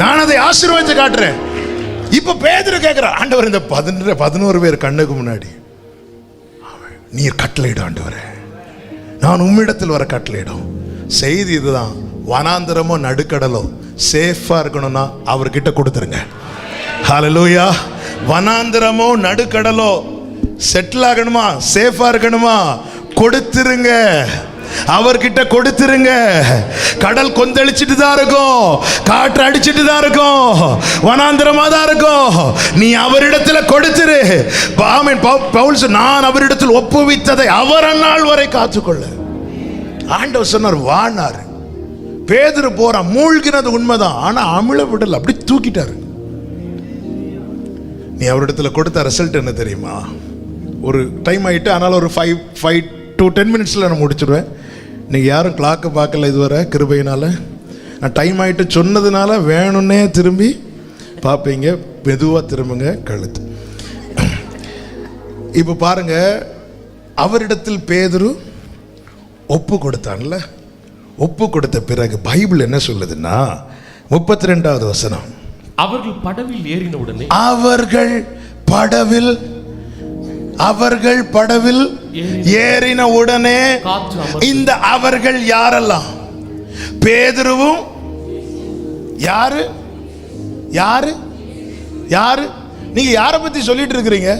நான் அதை ஆசீர்வதிச்சு காட்டுறேன். இப்ப பேதுரு கேட்கிறார், ஆண்டவர், இந்த 11 பேர் கண்ணுக்கு முன்னாடி நீர் கட்டளையிடு ஆண்டவரே, நான் உம்மிடத்தில் வர கட்டளையிடும். செய்தி இதுதான், வனாந்தரமோ நடுக்கடலோ சேஃபா இருக்கணும்னா அவர்கிட்ட கொடுத்துருங்க. ஹல்லேலூயா. வனாந்தரமோ நடுக்கடலோ செட்டில் ஆகணுமா, சேஃபா இருக்கணுமா, கொடுத்துருங்க, அவர்கிட்ட கொடுத்துருங்க. கடல் கொந்தளிச்சிட்டு தான் இருக்கும், காற்று அடிச்சிட்டு தான் இருக்கும், வனாந்திரமா தான் இருக்கும். நீ அவரிடத்துல கொடுத்துரு. பவுல், நான் அவரிடத்தில் ஒப்புவித்ததை அவர் அந்நாள் வரை காத்துக்கொள்ள. ஆண்டவர் சொன்னார் வானாரு. பேதுரு போறான், மூழ்கினது உண்மைதான், ஆனா அமிழ விடல, அப்படி தூக்கிட்டாரு. நீ அவரிடத்துல கொடுத்த ரிசல்ட் என்ன தெரியுமா? ஒரு டைம் ஆயிட்டு, அதனால ஒரு 5 to 10 மினிட்ஸ்ல நான் முடிச்சிடுவேன். நீங்க யாரும் கிளாக்கு பார்க்கல இதுவரை, கிருபையினால. நான் டைம் ஆயிட்டு சொன்னதுனால வேணும்னே திரும்பி பார்ப்பீங்க. மெதுவா திரும்புங்க கழுத்து. இப்போ பாருங்க, அவரிடத்தில் பேதுரு ஒப்பு கொடுத்தான்ல. ஒப்பு கொடுத்த பிறகு பைபிள் என்ன சொல்லுதுன்னா 32வது வசனம், அவர்கள் படவில் ஏறின உடனே அவர்கள் படவில் ஏறின உடனே இந்த அவர்கள் யாரெல்லாம்? பேதுருவும் யாரு யாரு யாரு? நீங்க யாரை பத்தி சொல்லிட்டு இருக்கிறீங்க?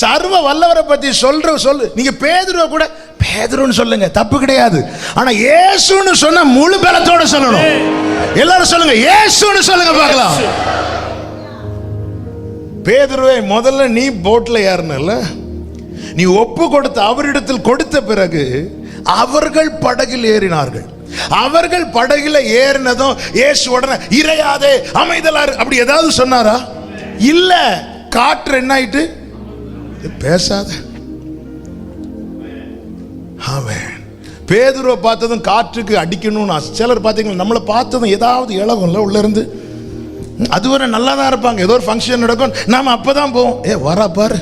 சர்வ வல்லவரை பத்தி சொல்லு. நீங்க பேதுருவை கூட பேதுருன்னு சொல்லுங்க, தப்பு கிடையாது. ஆனா இயேசுன்னு சொன்னா முழு பலத்தோட சொல்லணும். எல்லாரும் சொல்லுங்க, இயேசுன்னு சொல்லுங்க பார்க்கலாம். பேதுருவை முதல்ல நீ போட்ல ஏறனல, நீ ஒப்பு கொடுத்த அவரிடத்தில் கொடுத்த பிறகு அவர்கள் படகில் ஏறினார்கள். அவர்கள் படகில ஏறினதும் இயேசு உடனே இறையாதே அமைதலாரு அப்படி ஏதாவது சொன்னாரா? இல்ல. காற்று என்ன ஆயிட்டு? பேசாத. ஆமென். பேதுருவை பார்த்ததும் காற்றுக்கு அடிக்கணும்னு சிலர் பார்த்தீங்களா, நம்மளை பார்த்ததும் ஏதாவது இழகும்ல உள்ள இருந்து. அதுவரை நல்லா தான் இருப்பாங்க, ஏதோ ஒரு ஃபங்க்ஷன் நடக்கும், நாம அப்பதான் போவோம், வரா பாரு.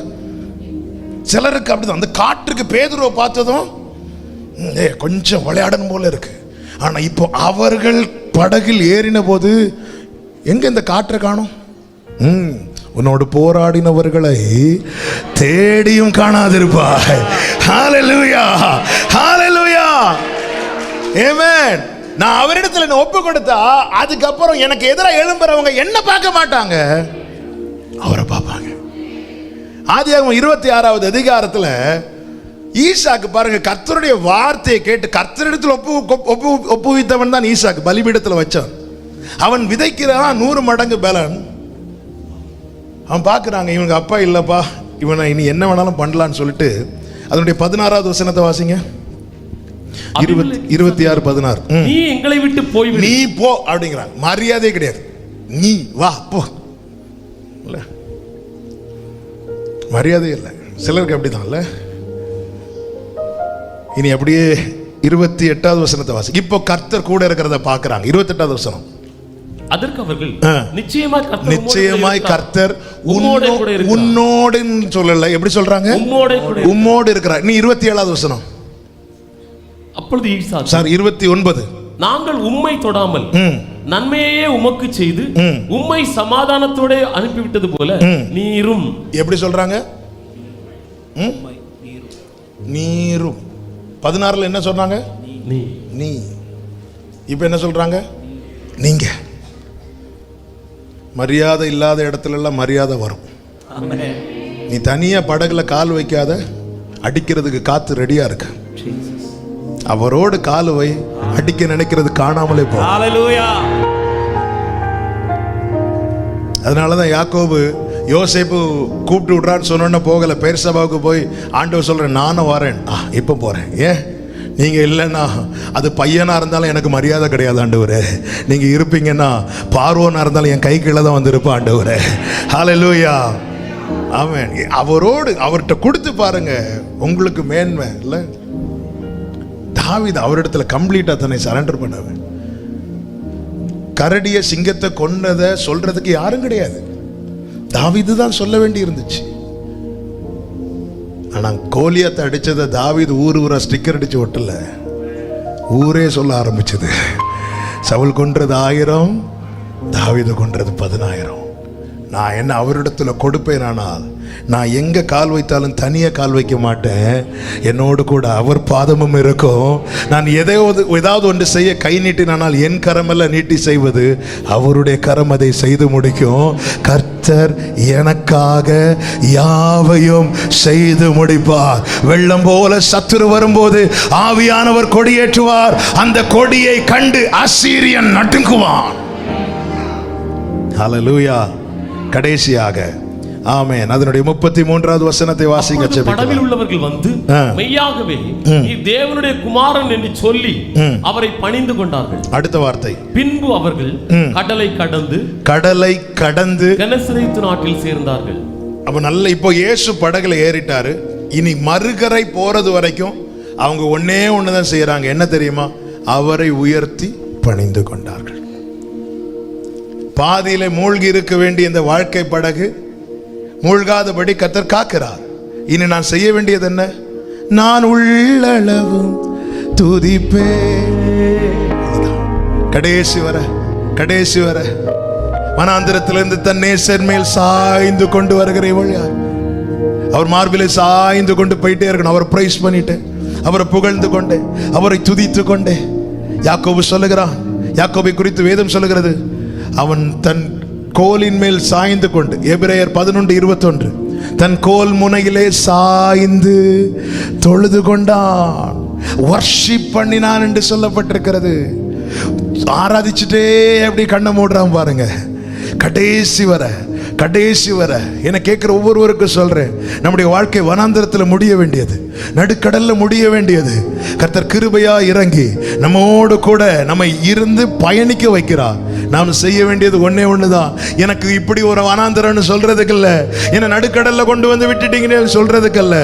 சிலருக்கு அப்படிதான். அந்த காற்றுக்கு பேதுருவை பார்த்ததும் கொஞ்சம் விளையாடணும் போல இருக்கு. ஆனா இப்போ அவர்கள் படகில் ஏறின போது எங்க இந்த காற்றை காணோம்? உன்னோடு போராடினவர்களை தேடியும் காணாதிருப்பாய். ஹல்லேலூயா, ஹல்லேலூயா, ஆமென். நான் அவரிடத்துல ஒப்பு கொடுத்தா அதுக்கப்புறம் எனக்கு எதிராக எழும்புறவங்க என்ன பார்க்க மாட்டாங்க, அவரை பார்ப்பாங்க. ஆதியாகமம் 26வது அதிகாரத்துல ஈசாக்கு பாருங்க, கர்த்தருடைய வார்த்தையை கேட்டு கர்த்தரிடத்தில் ஒப்புவித்தவன் தான் ஈசாக்கு. பலிபீடத்தில் வச்சான். அவன் விதைக்கிறான் 100 மடங்கு பலன். அவன் பார்க்குறாங்க, இவனுக்கு அப்பா இல்லைப்பா, இவனை இனி என்ன வேணாலும் பண்ணலான்னு சொல்லிட்டு அதனுடைய 16வது வசனத்தை வாசிங்க. 26:16. நீ எங்களை விட்டு போய் நீ போ அப்படிங்கிறான். மரியாதை கிடையாது, நீ வா போ. இல்ல மரியாதை இல்லை. சிலருக்கு அப்படிதான் இல்ல. இனி அப்படியே 28வது வசனத்தை வாசி. இப்போ கர்த்தர் கூட இருக்கிறத பார்க்கறாங்க. 28வது வசனம். அதற்கு அவர்கள் நிச்சயமாய் கர்த்தர் உன்னோடு சொல்லல, எப்படி சொல்றாங்க? உம்மோடு இருக்கிறார். நீ 27வது வசனம். அப்பொழுது ஈசா, சார் 29, நாங்கள் உம்மை தொடாமல் நன்மையே உமக்கு செய்து உம்மை சமாதானத்தோட அனுப்பிவிட்டது போல நீரும். எப்படி சொல்றாங்க? நீரும். 16ல என்ன சொன்னாங்க? நீ. இப்ப என்ன சொல்றாங்க? நீங்க. மரியாதை இல்லாத இடத்துல எல்லாம் மரியாதை வரும். நீ தனியா படகுல கால் வைக்காத, அடிக்கிறதுக்கு காத்து ரெடியா இருக்கு. அவரோடு கால் வை, அடிக்க நினைக்கிறது காணாமலே போ. அதனாலதான் யாக்கோபு யோசேப்பு கூப்பிட்டு விடுறான்னு சொன்ன போகல, பெர்சபாவுக்கு போய் ஆண்டவர் சொல்றேன் நானும் வரேன். இப்ப போறேன். ஏன் நீங்க இல்லைன்னா அது பையனா இருந்தாலும் எனக்கு மரியாதை கிடையாது ஆண்டவரே. நீங்க இருப்பீங்கன்னா பார்வோனா இருந்தாலும் என் கை கீழே தான் வந்து இருப்பேன் ஆண்டவரே. ஹல்லேலூயா, ஆமென். அவரோடு அவர்கிட்ட கொடுத்து பாருங்க, உங்களுக்கு மேன்மை இல்லை. தாவீது அவரிடத்துல கம்ப்ளீட்டா தன்னை சரண்டர் பண்ணவன். கரடிய சிங்கத்தை கொன்னதை சொல்றதுக்கு யாரும் கிடையாது, தாவீது தான் சொல்ல வேண்டி இருந்துச்சு. ஆனா கோலியாத்தை அடிச்சதை தாவீது ஊரா ஸ்டிக்கர் அடிச்சு ஒட்டல, ஊரே சொல்ல ஆரம்பிச்சது. சவுல் கொன்றது 1000, தாவீது கொன்றது 10000. நான் என்ன அவரிடத்துல கொடுப்பேன், ஆனால் நான் எங்க கால் வைத்தாலும் தனியா கால் வைக்க மாட்டேன். என்னோடு கூட அவர் பாதமும் இருக்கும். நான் ஏதாவது ஒன்று செய்ய கை நீட்டினால் என் கரமல்ல நீட்டி செய்வது அவருடைய கரம் அதை செய்து முடிக்கும். கர்த்தர் எனக்காக யாவையும் செய்து முடிப்பார். வெள்ளம் போல சத்துரு வரும்போது ஆவியானவர் கொடியேற்றுவார். அந்த கொடியை கண்டு அசீரியன் நடுங்குவான். ஹல்லேலூயா. கடைசியாக ஆமென். அதனுடைய 33வது வசனத்தை வாசிங்க. அப்பொழுது படவில் உள்ளவர்கள் வந்து மெய்யாகவே நீ தேவனுடைய குமாரன் என்று சொல்லி அவரை பணிந்து கொண்டார்கள். அடுத்த வார்த்தை, பின்பு அவர்கள் கடலை கடந்து கெனசரேத்து நாட்டில் சேர்ந்தார்கள். அப்ப நல்ல, இப்போ இயேசு படகுல ஏறிட்டாரு. இனி மறுகரை போறது வரைக்கும் அவங்க ஒண்ணுதான் செய்யறாங்க. என்ன தெரியுமா? அவரை உயர்த்தி பணிந்து கொண்டார்கள். பாதியில மூழ்கி இருக்க வேண்டிய இந்த வாழ்க்கை படகு மூழ்காதபடி கர்த்தர் காக்கிறார். இனி நான் செய்ய வேண்டியது என்ன? நான் உள்ளளவும் துதிப்பே. கடைசி வர வனாந்திரத்திலிருந்து தன் நேசர் மேல் சாய்ந்து கொண்டு வருகிற இவள் அவர் மார்பிலே சாய்ந்து கொண்டு போயிட்டே இருக்கணும். அவரை பிரைஸ் பண்ணிட்டு, அவரை புகழ்ந்து கொண்டே, அவரை துதித்து கொண்டே. யாக்கோபு சொல்லுகிறான், யாக்கோபை குறித்து வேதம் சொல்லுகிறது, அவன் தன் கோலின் மேல் சாய்ந்து கொண்டு, எபிரேயர் 11:21, தன் கோல் முனையிலே சாய்ந்து தொழுது கொண்டான், வர்ஷிப் பண்ணினான் என்று சொல்லப்பட்டிருக்கிறது. ஆராதிச்சுட்டே அப்படி கண்ணை மூடுறான் பாருங்க. கடைசி வர என கேட்கிற ஒவ்வொருவருக்கும் சொல்றேன், நம்முடைய வாழ்க்கை வனாந்தரத்தில் முடிய வேண்டியது, நடுக்கடல்ல முடிய வேண்டியது. கர்த்தர் கிருபையா இறங்கி நம்மோடு கூட நம்மை இருந்து பயணிக்க வைக்கிறார். நாம் செய்ய வேண்டியது ஒண்ணுதான். எனக்கு இப்படி ஒரு வனாந்தரம்னு சொல்றதுக்கு இல்ல, என்ன நடுக்கடல்ல கொண்டு வந்து விட்டுட்டீங்கன்னு சொல்றதுக்கு அல்ல,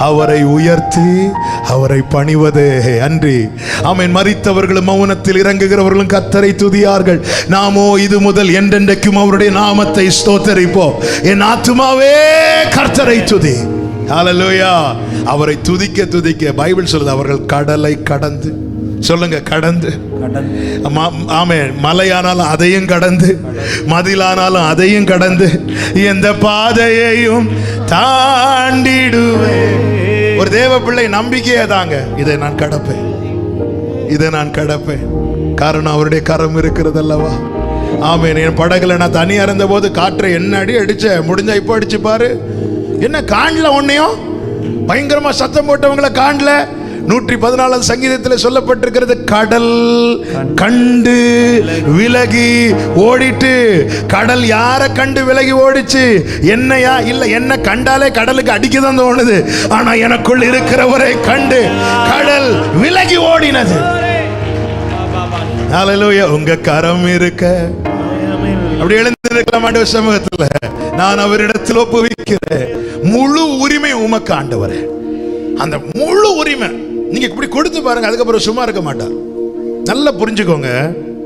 அவரை உயர்த்தி அவரை பணிவதே அன்றி. ஆமென். மரித்தவர்களும் மௌனத்தில் இறங்குகிறவர்களும் கர்த்தரை துதியார்கள். நாமோ இது முதல் என்றென்றைக்கும் அவருடைய நாமத்தை ஸ்தோத்தரிப்போம். என் ஆத்துமாவே கர்த்தரை துதி. ஹல்லேலூயா. அவரை துதிக்க பைபிள் சொல்லுது, அவர்கள் கடலை கடந்து, சொல்லுங்க, கடந்து. ஆமென். மலையானாலும் அதையும் கடந்து, மதிலானாலும் அதையும் கடந்து, எந்த பாதையையும் தாண்டிடுவே. ஒரு தேவ பிள்ளை நம்பிக்கையே தாங்க, இதை நான் கடப்பேன். காரணம் அவருடைய கரம் இருக்கிறது அல்லவா. ஆமென். என் படகுல நான் தனியா இருந்த போது காற்றை என்ன அடிச்ச முடிஞ்சா இப்போ அடிச்சு பாரு. என்ன காணல, ஒன்னையும் பயங்கரமா சத்தம் போட்டவங்களை காணல. 114 சங்கீதத்தில் சொல்லப்பட்டிருக்கிறது, கடல் கண்டு விலகி ஓடிட்டு. கடல் யாரை கண்டு விலகி ஓடிச்சு? என்னையா? இல்ல, என்ன கண்டாலே கடலுக்கு அடிக்கதான் தோணுது. ஆனா எனக்குள் இருக்கிறவரை கண்டு கடல் விலகி ஓடினது. ஹல்லேலூயா. உங்க கரம் இருக்க அப்படி எழுந்திருக்கலாம் ஆண்டவர் சமூகத்துல. நான் அவரிடத்தில் ஒப்புவிக்கிறேன். முழு உரிமை உமக்கு ஆண்டவரே. அந்த முழு உரிமை நீங்க இப்படி கொடுத்து பாருங்க, அதுக்கப்புறம் சும்மா இருக்க மாட்டார். நல்லா புரிஞ்சுக்கோங்க.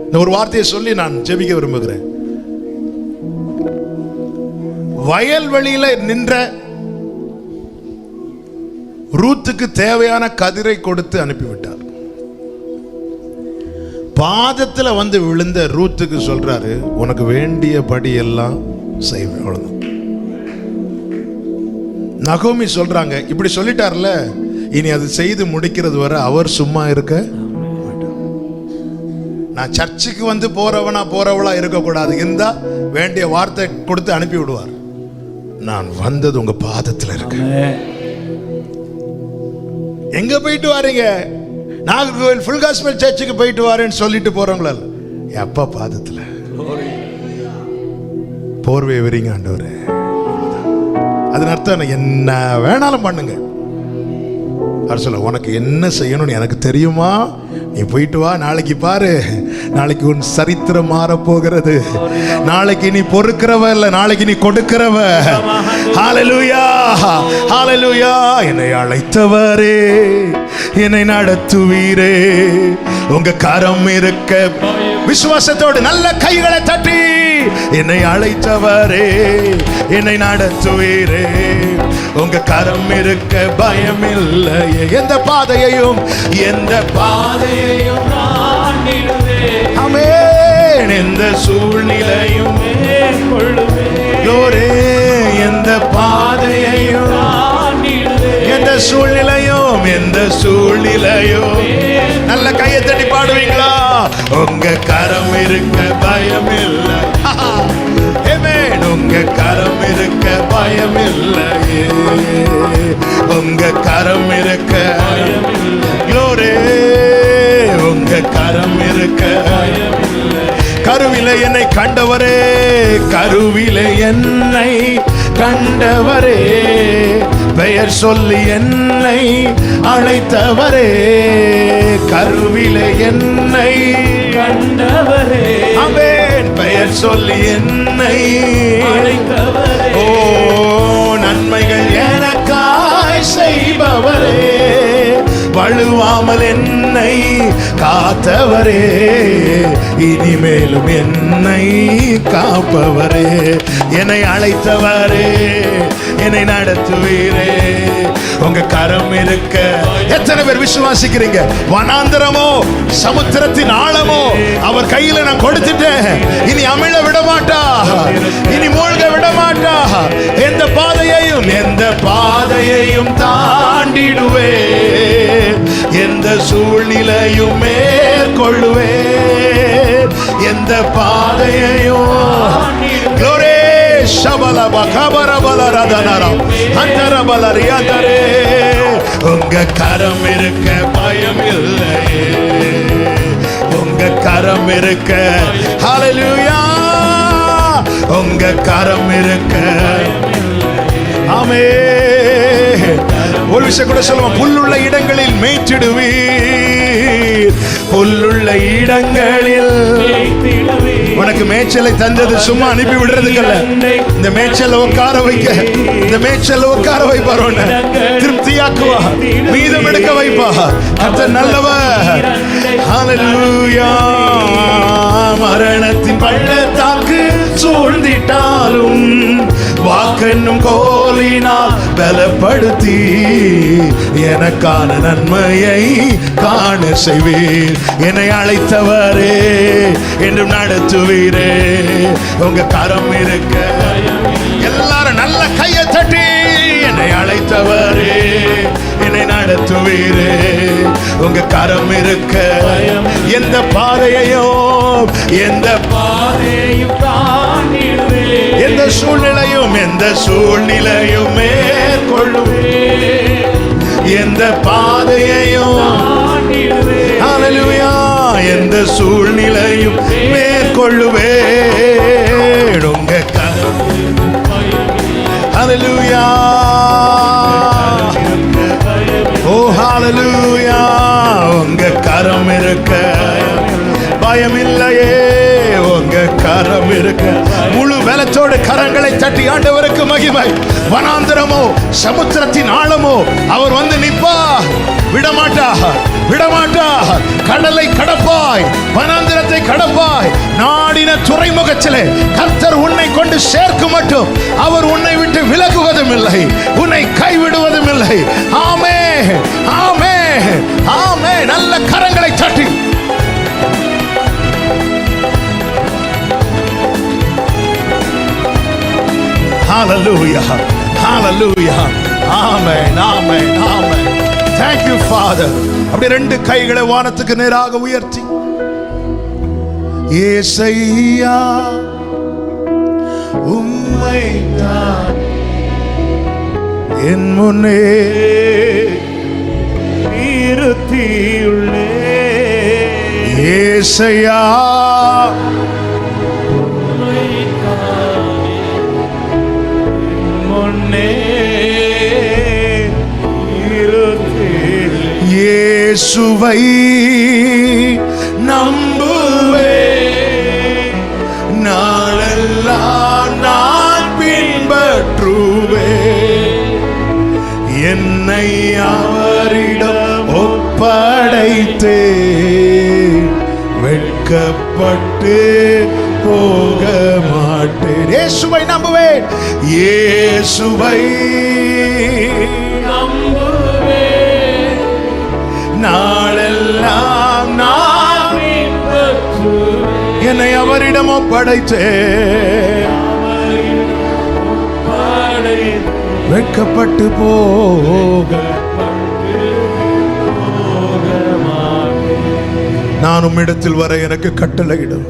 இந்த ஒரு வார்த்தையை சொல்லி நான் ஜெபிக்க விரும்புகிறேன். வயல்வெளியில நின்ற ரூத்துக்கு தேவையான கதிரை கொடுத்து அனுப்பிவிட்டார். பாதத்துல வந்து விழுந்த ரூத்துக்கு சொல்றாரு, உனக்கு வேண்டிய படி எல்லாம் செய்வேன். நகோமி சொல்றாங்க, இப்படி சொல்லிட்டார்ல, இனி அது செய்து முடிக்கிறது வரை அவர் சும்மா இருக்க. நான் சர்ச்சுக்கு வந்து போறவளா இருக்கக்கூடாது. இருந்தா வேண்டிய வார்த்தை கொடுத்து அனுப்பி விடுவார். நான் வந்தது உங்க பாதத்துல இருக்க. எங்க போயிட்டு வாரீங்க? நாகர்கோவில் ஃபுல் காஸ்பல் சர்ச்சுக்கு போயிட்டு வரேன்னு சொல்லிட்டு போறவங்களா? எப்பா பாதத்துல போர்வை வரீங்க ஆண்டவரே. அதன் அர்த்தம் என்ன வேணாலும் பண்ணுங்க. அவர் சொல்ல, உனக்கு என்ன செய்யணும்னு எனக்கு தெரியுமா, நீ போயிட்டு வா. நாளைக்கு பாரு, நாளைக்கு உன் சரித்திரம் மாற போகிறது. நாளைக்கு நீ பொறுக்கிறவ இல்ல, நாளைக்கு நீ கொடுக்கிறவ. ஹல்லேலூயா, ஹல்லேலூயா. என்னை அழைத்தவரே, என்னை நடத்துவீரே, உங்க கரம் இருக்க. விசுவாசத்தோடு நல்ல கைகளை தட்டி, என்னை அழைத்தவரே, என்னை நடத்துவீரே, உங்க கரம் இருக்க பயம் இல்லையே. எந்த பாதையையும் ஆமென். எந்த சூழ்நிலையும் மேற்கொள்ளுவே. எந்த பாதையையும், எந்த சூழ்நிலையும் நல்ல கையை தட்டி பாடுவீங்களா? உங்க கரம் இருக்க பயம் இல்லை. உங்க கரம் இருக்க பயம் இல்லையே. உங்க கரம் இருக்க க்ளோரி. உங்க கரம் இருக்க. கருவிலே என்னை கண்டவரே, கருவிலே என்னை கண்டவரே, பெயர் சொல்லி என்னை அழைத்தவரே, கருவிலே என்னை கண்டவரே, ஆமென், பெயர் சொல்லி என்னை அழைத்தவரே, ஓ நன்மைகள் எனக்காய் செய்பவரே, வழுவாமல் என்னை காத்தவரே, இனிமேலும் என்னை காப்பவரே, என்னை அழைத்தவரே, என்னை நடத்துவீரே, உங்க கரம் இருக்க. எத்தனை பேர் விசுவாசிக்கிறீங்க? வனாந்தரமோ சமுத்திரத்தின் ஆழமோ அவர் கையில நான் கொடுத்துட்டேன். இனி அமிழ விட மாட்டா, இனி மூழ்க விட மாட்டா. எந்த பாதையையும் தாண்டிடுவே, எந்த சூழ்நிலையும் மேற்கொள்ளுவே, எந்த பாதையையும் உங்க கரம் இருக்க பயம் இல்லையே, உங்க கரம் இருக்க, ஹல்லேலூயா, உங்க கரம் இருக்க. ஆமென். ஒரு விஷயம் கூட சொல்லுவோம், புல்லுள்ள இடங்களில் மேய்ச்சிடுவீர், புல்லுள்ள இடங்களில். உனக்கு மேய்ச்சலை தந்தது சும்மா அனுப்பி விடுறதுக்கல்ல, இந்த மேய்ச்சல் உட்கார வைக்க, இந்த மேய்ச்சல் உட்கார வைப்பார், திருப்தியாக்குவா, மீதம் எடுக்க வைப்பா. கர்த்தர் நல்லவர். ஹல்லேலூயா. மரணத்தின் பள்ளத்தாக்கு சூழ்ந்திட்டாலும் வாக்கென்னும் கோலினால் பலப்படுத்தி எனக்கான நன்மையை காண செய்வீர். என்னை அழைத்தவரே என்றும் நடத்துவீரே, உங்க கரம் இருக்க. எல்லாரும் நல்ல கையை தட்டி, என்னை அழைத்தவரே, என்னை நடத்துவீரே, உங்க கரம் இருக்க. எந்த பாதையையும், எந்த எந்த சூழ்நிலையும் மேற்கொள்ளுவே, எந்த பாதையையும், ஹல்லேலூயா, எந்த சூழ்நிலையும் மேற்கொள்ளுவே, உங்க கரம். ஹல்லேலூயா, ஓ ஹல்லேலூயா, உங்க கரம் இருக்க பயம் இல்லையே, உங்க கரம் இருக்க. முழு பலத்தோடு கரங்களை தட்டி ஆண்டவருக்கு மகிமை. வனாந்தரமோ சமுத்திரத்தின் ஆழமோ அவர் வந்து நிப்பா, விடமாட்டா, விடமாட்டா. கடலை கடப்பாய், வனாந்தரத்தை கடப்பாய், நாடின துறைமுகத்திலே கர்த்தர் உன்னை கொண்டு சேர்க்கும் மட்டும் அவர் உன்னை விட்டு விலகுவதும் இல்லை, உன்னை கைவிடுவதும் இல்லை. ஆமே, ஆமே, ஆமே. நல்ல கரங்களை தட்டி hallelujah, hallelujah, amen, amen, amen. Thank you Father. அப்படி ரெண்டு கைகளை வானத்துக்கு நேராக உயர்த்தி, ஏசையா உம்மைத்தான் என் முன்னே நிறுத்தியுள்ளே, ஏசையா இயேசுவை நம்புவே, நாளெல்லாம் நான் பின்பற்றுவே, என்னை அவரிடம் ஒப்படைத்தே, வெட்கப்பட்டு போக மாட்டேன். இயேசுவை நம்புவேன், இயேசுவை நம்புவேன், நாளெல்லாம் நான் என்னை அவரிடம் ஒப்படைத்தேன், வெட்கப்பட்டு போக நான் உம்மிடத்தில் வர எனக்கு கட்டளையிடும்.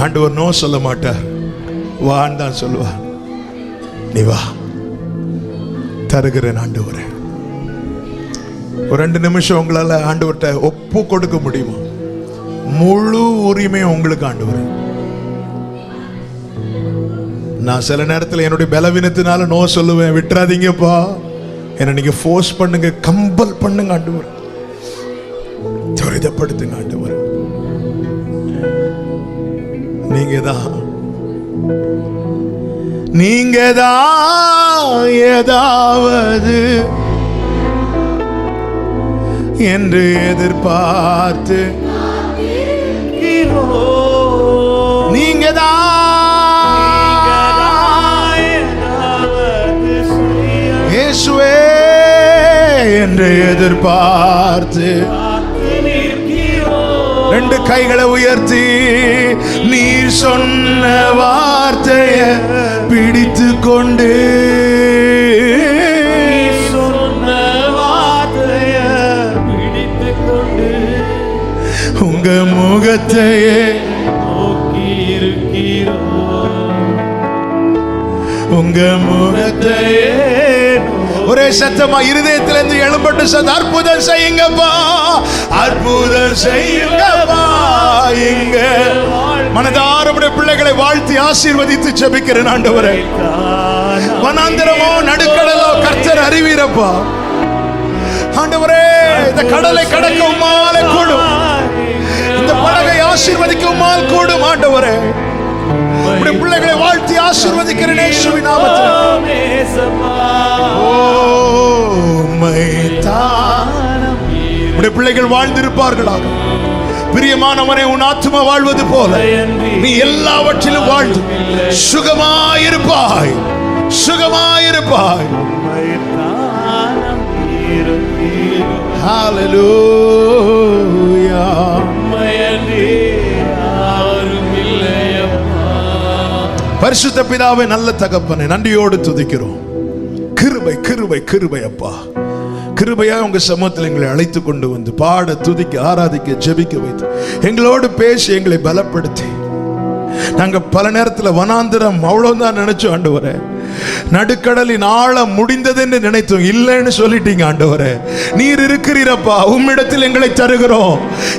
ஆண்டவர் நோ சொல்ல மாட்டார், வான் தான் சொல்லுவார். நீ வா, தருகிறேன் ஆண்டவரே. ஒரு 2 நிமிஷம் உங்களால ஆண்டவர்கிட்ட ஒப்பு கொடுக்க முடியுமா? முழு உரிமை உங்களுக்கு ஆண்டவரே. நான் சில நேரத்தில் என்னுடைய பலவீனத்தினால நோ சொல்லுவேன். விட்டுறாதீங்கப்பா, என்னை நீங்க ஃபோர்ஸ் பண்ணுங்க, கம்பல் பண்ணுங்க ஆண்டவர், துரிதப்படுத்துங்க ஆண்டவர். நீங்க தான் ஏதாவது என்று எதிர்பார்த்து நீங்க இயேசுவே என்று எதிர்பார்த்து ரெண்டு கைகளை உயர்த்தி நீர் சொன்ன வார்த்தைய பிடித்து கொண்டு உங்க முகத்தையே நோக்கி இருக்கிறோம், உங்க முகத்தையே ஒரே சத்தமா இருதயத்திலிருந்து எழும்பட்டு அற்புதம் செய்யுங்கப்பா, அற்புதம் செய்யுங்கப்பா. இங்க மனதார பிள்ளைகளை வாழ்த்தி ஆசீர்வதித்து ஜெபிக்கிறேன் ஆண்டவரே. வனாந்திரமோ நடுக்கடலோ கர்த்தர் அறிவீரப்பா ஆண்டவரே. இந்த கடலை கடக்க உம்மாலே கூடும், இந்த படகை ஆசீர்வதிக்க உம்மால் கூடும் ஆண்டவரே. உம்முடைய பிள்ளைகளை வாழ்த்தி ஆசீர்வதிக்கிறேன் இயேசுவின் நாமத்தில். உம்முடைய பிள்ளைகள் வாழ்ந்திருப்பார்களாக. பிரியமானவனே, உன் ஆத்துமா வாழ்வது போல நீ எல்லாவற்றிலும் வாழ்ந்து சுகமாயிருப்பாய், சுகமாயிருப்பாய். ஹல்லேலூயா. பரிசுத்த பிதாவே, நல்ல தகப்பனே, நன்றியோடு துதிக்கிறோம். கிருபை கிருபை கிருபை அப்பா. கிருபையா உங்க சமூகத்தில் எங்களை அழைத்து கொண்டு வந்து பாட, துதிக்க, ஆராதிக்க, ஜெபிக்க வைத்து எங்களோடு பேசி எங்களை பலப்படுத்தி, நாங்க பல நேரத்தில் வனாந்திரம் அவ்வளவுதான் நினைச்சோம் ஆண்டவரே. நடுக்கடலின் ஆழம் முடிந்தது என்று நினைத்தோம், இல்லைன்னு சொல்லிட்டீங்க ஆண்டவரே. நீர் இருக்கிறீரப்பா, உம்மிடத்தில் எங்களை தருகிறோம்.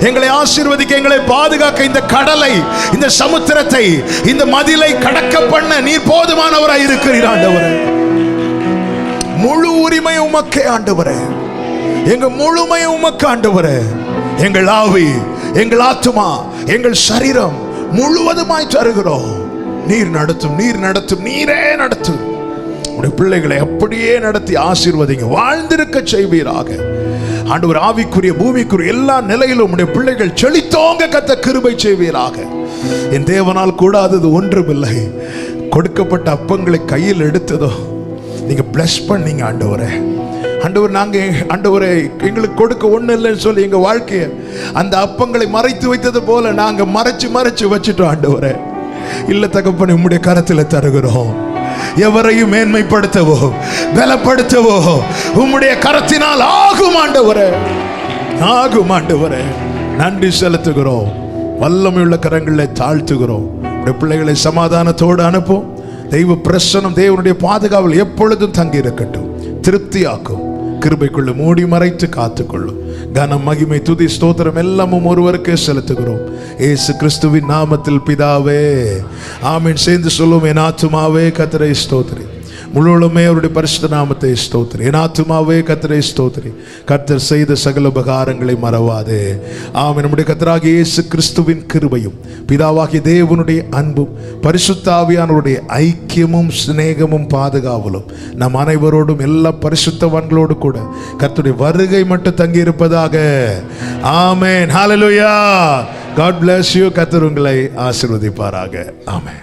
எங்களை ஆசீர்வதிக்க, எங்களை பாதுகாக்க, இந்த கடலை, இந்த சமுத்திரத்தை, இந்த மதிலை கடக்க பண்ண நீர் போதுமானவராய் இருக்கிறீர் ஆண்டவரே. முழு உரிமை உமக்கே ஆண்டவரே, எங்க முழுமை உமக்கு ஆண்டவரே. எங்கள் ஆவி, எங்கள் ஆத்துமா, எங்கள் சரீரம் முழுவதுமாய் தருகிறோம். நீர் நடத்தும், நீர் நடத்தும், நீரே நடத்தும். உடைய பிள்ளைகளை அப்படியே நடத்தி ஆசீர்வதிங்க, வாழ்ந்திருக்க செய்வீராக ஆண்டவர். ஆவிக்குரிய பூமிக்குரிய எல்லா நிலையிலும் உடைய பிள்ளைகள் செழித்தோங்க கத்த கிருபை செய்வீராக. என் தேவனால் கூடாதது ஒன்றுமில்லை. கொடுக்கப்பட்ட அப்பங்களை கையில் எடுத்ததோ நீங்க பிளஸ் பண்ணீங்க ஆண்டவரே. ஆண்டவர், நாங்க ஆண்டவரே எங்களுக்கு கொடுக்க ஒண்ணு இல்லைன்னு சொல்லி எங்க வாழ்க்கைய அந்த அப்பங்களை மறைத்து வைத்தது போல நாங்க மறைச்சு மறைச்சு வச்சுட்டோம் ஆண்டவரே. இல்ல தகப்பனே, உம்முடைய கரத்தில் தருகிறோம். எவரையும் மேன்மைப்படுத்தவோ பலப்படுத்தவோ உம்முடைய கரத்தினால் ஆகும் ஆண்டவரே, ஆகும் ஆண்டவரே. நன்றி செலுத்துகிறோம், வல்லமையுள்ள கரங்களில் தாழ்த்துகிறோம். உடைய பிள்ளைகளை சமாதானத்தோடு அனுப்பும். தெய்வ பிரசன்னம், தேவனுடைய பாதுகாவல் எப்பொழுதும் தங்கி இருக்கட்டும். திருப்தியாக்கும், கிருபைக்குள்ள மூடி மறைத்து காத்துக்கொள்ளும். கனம், மகிமை, துதி, ஸ்தோத்திரம் எல்லாமும் ஒருவருக்கே செலுத்துகிறோம் இயேசு கிறிஸ்துவின் நாமத்தில் பிதாவே, ஆமீன். சேர்ந்து சொல்லுவோம். என் ஆத்துமாவே கர்த்தரை ஸ்தோத்திரி, முழுவதுமே அவருடைய பரிசுத்த நாமத்தை ஸ்தோத்திரி. என் ஆத்துமாவே கர்த்தரை ஸ்தோத்திரி, கர்த்தர் செய்த சகல உபகாரங்களை மறவாதே. ஆமென். நம்முடைய கர்த்தராகிய இயேசு கிறிஸ்துவின் கிருபையும் பிதாவாகிய தேவனுடைய அன்பும் பரிசுத்த ஆவியானவருடைய ஐக்கியமும் சிநேகமும் பாதுகாவலும் நம் அனைவரோடும் எல்லா பரிசுத்தவான்களோடு கூட கர்த்தருடைய வருகை மட்டும் தங்கி இருப்பதாக. ஆமென். ஹல்லேலூயா. God bless you. கர்த்தர் உங்களை ஆசீர்வதிப்பாராக. ஆமென்.